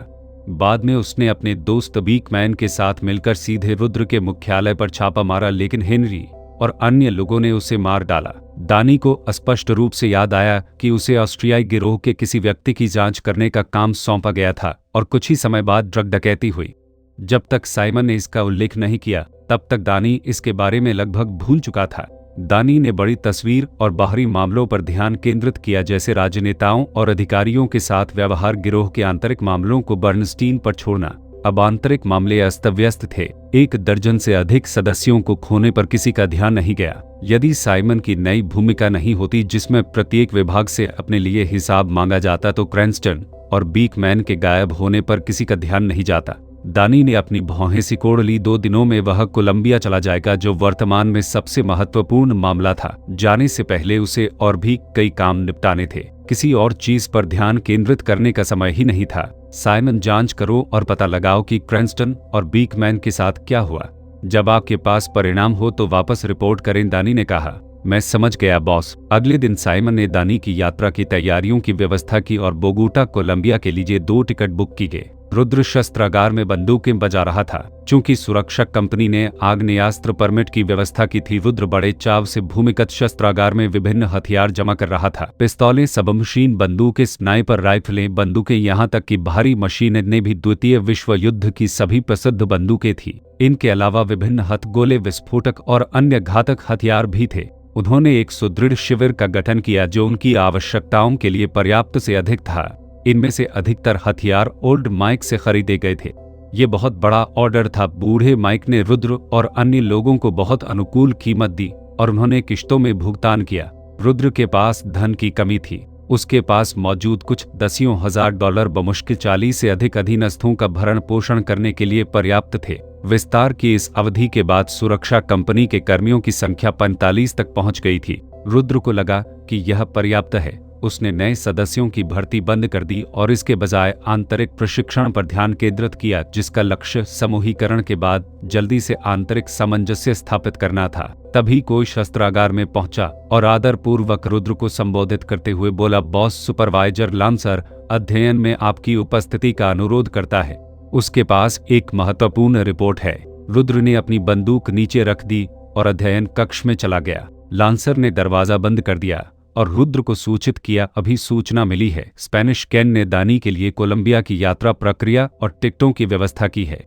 बाद में उसने अपने दोस्त बीकमैन के साथ मिलकर सीधे रुद्र के मुख्यालय पर छापा मारा, लेकिन हेनरी और अन्य लोगों ने उसे मार डाला। दानी को स्पष्ट रूप से याद आया कि उसे ऑस्ट्रियाई गिरोह के किसी व्यक्ति की जांच करने का काम सौंपा गया था और कुछ ही समय बाद ड्रग डकैती हुई। जब तक साइमन ने इसका उल्लेख नहीं किया तब तक दानी इसके बारे में लगभग भूल चुका था। दानी ने बड़ी तस्वीर और बाहरी मामलों पर ध्यान केंद्रित किया, जैसे राजनेताओं और अधिकारियों के साथ व्यवहार। गिरोह के आंतरिक मामलों को बर्नस्टीन पर छोड़ना। अब आंतरिक मामले अस्त व्यस्त थे। 1 दर्जन से अधिक सदस्यों को खोने पर किसी का ध्यान नहीं गया। यदि साइमन की नई भूमिका नहीं होती जिसमें प्रत्येक विभाग से अपने लिए हिसाब मांगा जाता, तो क्रैन्स्टन और बीकमैन के गायब होने पर किसी का ध्यान नहीं जाता। दानी ने अपनी भौहें सिकोड़ ली। 2 दिनों में वह कोलंबिया चला जाएगा, जो वर्तमान में सबसे महत्वपूर्ण मामला था। जाने से पहले उसे और भी कई काम निपटाने थे। किसी और चीज पर ध्यान केंद्रित करने का समय ही नहीं था। साइमन, जांच करो और पता लगाओ कि क्रैन्स्टन और बीकमैन के साथ क्या हुआ। जब आपके पास परिणाम हो तो वापस रिपोर्ट करें, दानी ने कहा। मैं समझ गया बॉस। अगले दिन साइमन ने दानी की यात्रा की तैयारियों की व्यवस्था की और बोगोटा कोलंबिया के लिए 2 टिकट बुक की गए। रुद्र शस्त्रागार में बंदूकें बजा रहा था। चूंकि सुरक्षा कंपनी ने आग्नेयास्त्र परमिट की व्यवस्था की थी, रुद्र बड़े चाव से भूमिगत शस्त्रागार में विभिन्न हथियार जमा कर रहा था। पिस्तौलें, सबमशीन बंदूकें, स्नाइपर राइफलें, बंदूकें, यहाँ तक कि भारी मशीनें भी द्वितीय विश्व युद्ध की सभी प्रसिद्ध बंदूकें थी। इनके अलावा विभिन्न हथगोले, विस्फोटक और अन्य घातक हथियार भी थे। उन्होंने एक सुदृढ़ शिविर का गठन किया जो उनकी आवश्यकताओं के लिए पर्याप्त से अधिक था। इनमें से अधिकतर हथियार ओल्ड माइक से खरीदे गए थे। ये बहुत बड़ा ऑर्डर था। बूढ़े माइक ने रुद्र और अन्य लोगों को बहुत अनुकूल कीमत दी और उन्होंने किश्तों में भुगतान किया। रुद्र के पास धन की कमी थी। उसके पास मौजूद कुछ दसियों हजार डॉलर बमुश्किल 40 से अधिक अधीनस्थों का भरण पोषण करने के लिए पर्याप्त थे। विस्तार की इस अवधि के बाद सुरक्षा कंपनी के कर्मियों की संख्या 45 तक पहुंच गई थी। रुद्र को लगा कि यह पर्याप्त है। उसने नए सदस्यों की भर्ती बंद कर दी और इसके बजाय आंतरिक प्रशिक्षण पर ध्यान केंद्रित किया, जिसका लक्ष्य समूहीकरण के बाद जल्दी से आंतरिक सामंजस्य स्थापित करना था। तभी कोई शस्त्रागार में पहुंचा और आदरपूर्वक रुद्र को संबोधित करते हुए बोला, बॉस, सुपरवाइजर लांसर अध्ययन में आपकी उपस्थिति का अनुरोध करता है। उसके पास एक महत्वपूर्ण रिपोर्ट है। रुद्र ने अपनी बंदूक नीचे रख दी और अध्ययन कक्ष में चला गया। लांसर ने दरवाजा बंद कर दिया और रुद्र को सूचित किया, अभी सूचना मिली है। स्पेनिश कैन ने दानी के लिए कोलंबिया की यात्रा प्रक्रिया और टिकटों की व्यवस्था की है।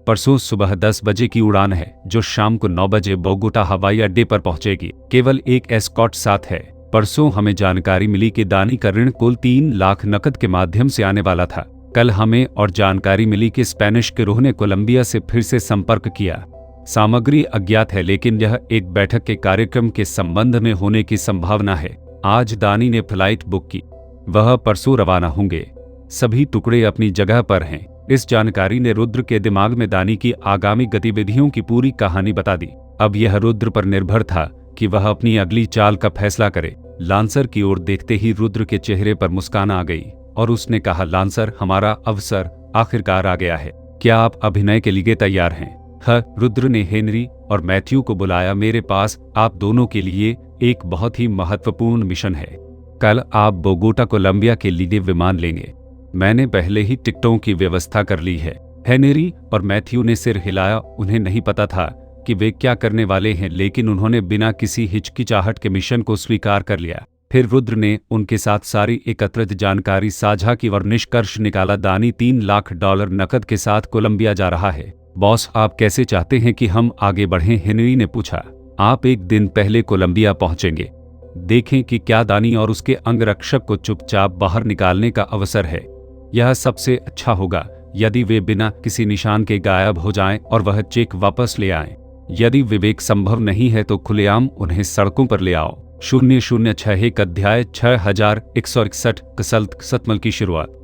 परसों सुबह 10 बजे की उड़ान है, जो शाम को 9 बजे बोगोटा हवाई अड्डे पर पहुंचेगी। केवल एक एस्कॉर्ट साथ है। परसों हमें जानकारी मिली कि दानी का ऋण कुल 3 लाख नकद के माध्यम से आने वाला था। कल हमें और जानकारी मिली कि स्पेनिश गिरोह ने कोलंबिया से फिर से संपर्क किया। सामग्री अज्ञात है, लेकिन यह एक बैठक के कार्यक्रम के संबंध में होने की संभावना है। आज दानी ने फ्लाइट बुक की। वह परसों रवाना होंगे। सभी टुकड़े अपनी जगह पर हैं। इस जानकारी ने रुद्र के दिमाग में दानी की आगामी गतिविधियों की पूरी कहानी बता दी। अब यह रुद्र पर निर्भर था कि वह अपनी अगली चाल का फैसला करे। लांसर की ओर देखते ही रुद्र के चेहरे पर मुस्कान आ गई और उसने कहा, लांसर, हमारा अवसर आखिरकार आ गया है। क्या आप अभिनय के लिए तैयार हैं? हाँ। रुद्र ने हेनरी और मैथ्यू को बुलाया। मेरे पास आप दोनों के लिए एक बहुत ही महत्वपूर्ण मिशन है। कल आप बोगोटा कोलंबिया के लिए विमान लेंगे। मैंने पहले ही टिकटों की व्यवस्था कर ली है। हेनरी और मैथ्यू ने सिर हिलाया। उन्हें नहीं पता था कि वे क्या करने वाले हैं, लेकिन उन्होंने बिना किसी हिचकिचाहट के मिशन को स्वीकार कर लिया। फिर रुद्र ने उनके साथ सारी एकत्रित जानकारी साझा की और निष्कर्ष निकाला, दानी 3 लाख डॉलर नकद के साथ कोलंबिया जा रहा है। बॉस, आप कैसे चाहते हैं कि हम आगे बढ़ें? हेनरी ने पूछा। आप 1 दिन पहले कोलंबिया पहुंचेंगे। देखें कि क्या दानी और उसके अंगरक्षक को चुपचाप बाहर निकालने का अवसर है। यह सबसे अच्छा होगा, यदि वे बिना किसी निशान के गायब हो जाएं और वह चेक वापस ले आएं। यदि विवेक संभव नहीं है तो खुलेआम उन्हें सड़कों पर ले आओ। 006 अध्याय 6161 कसल की शुरुआत।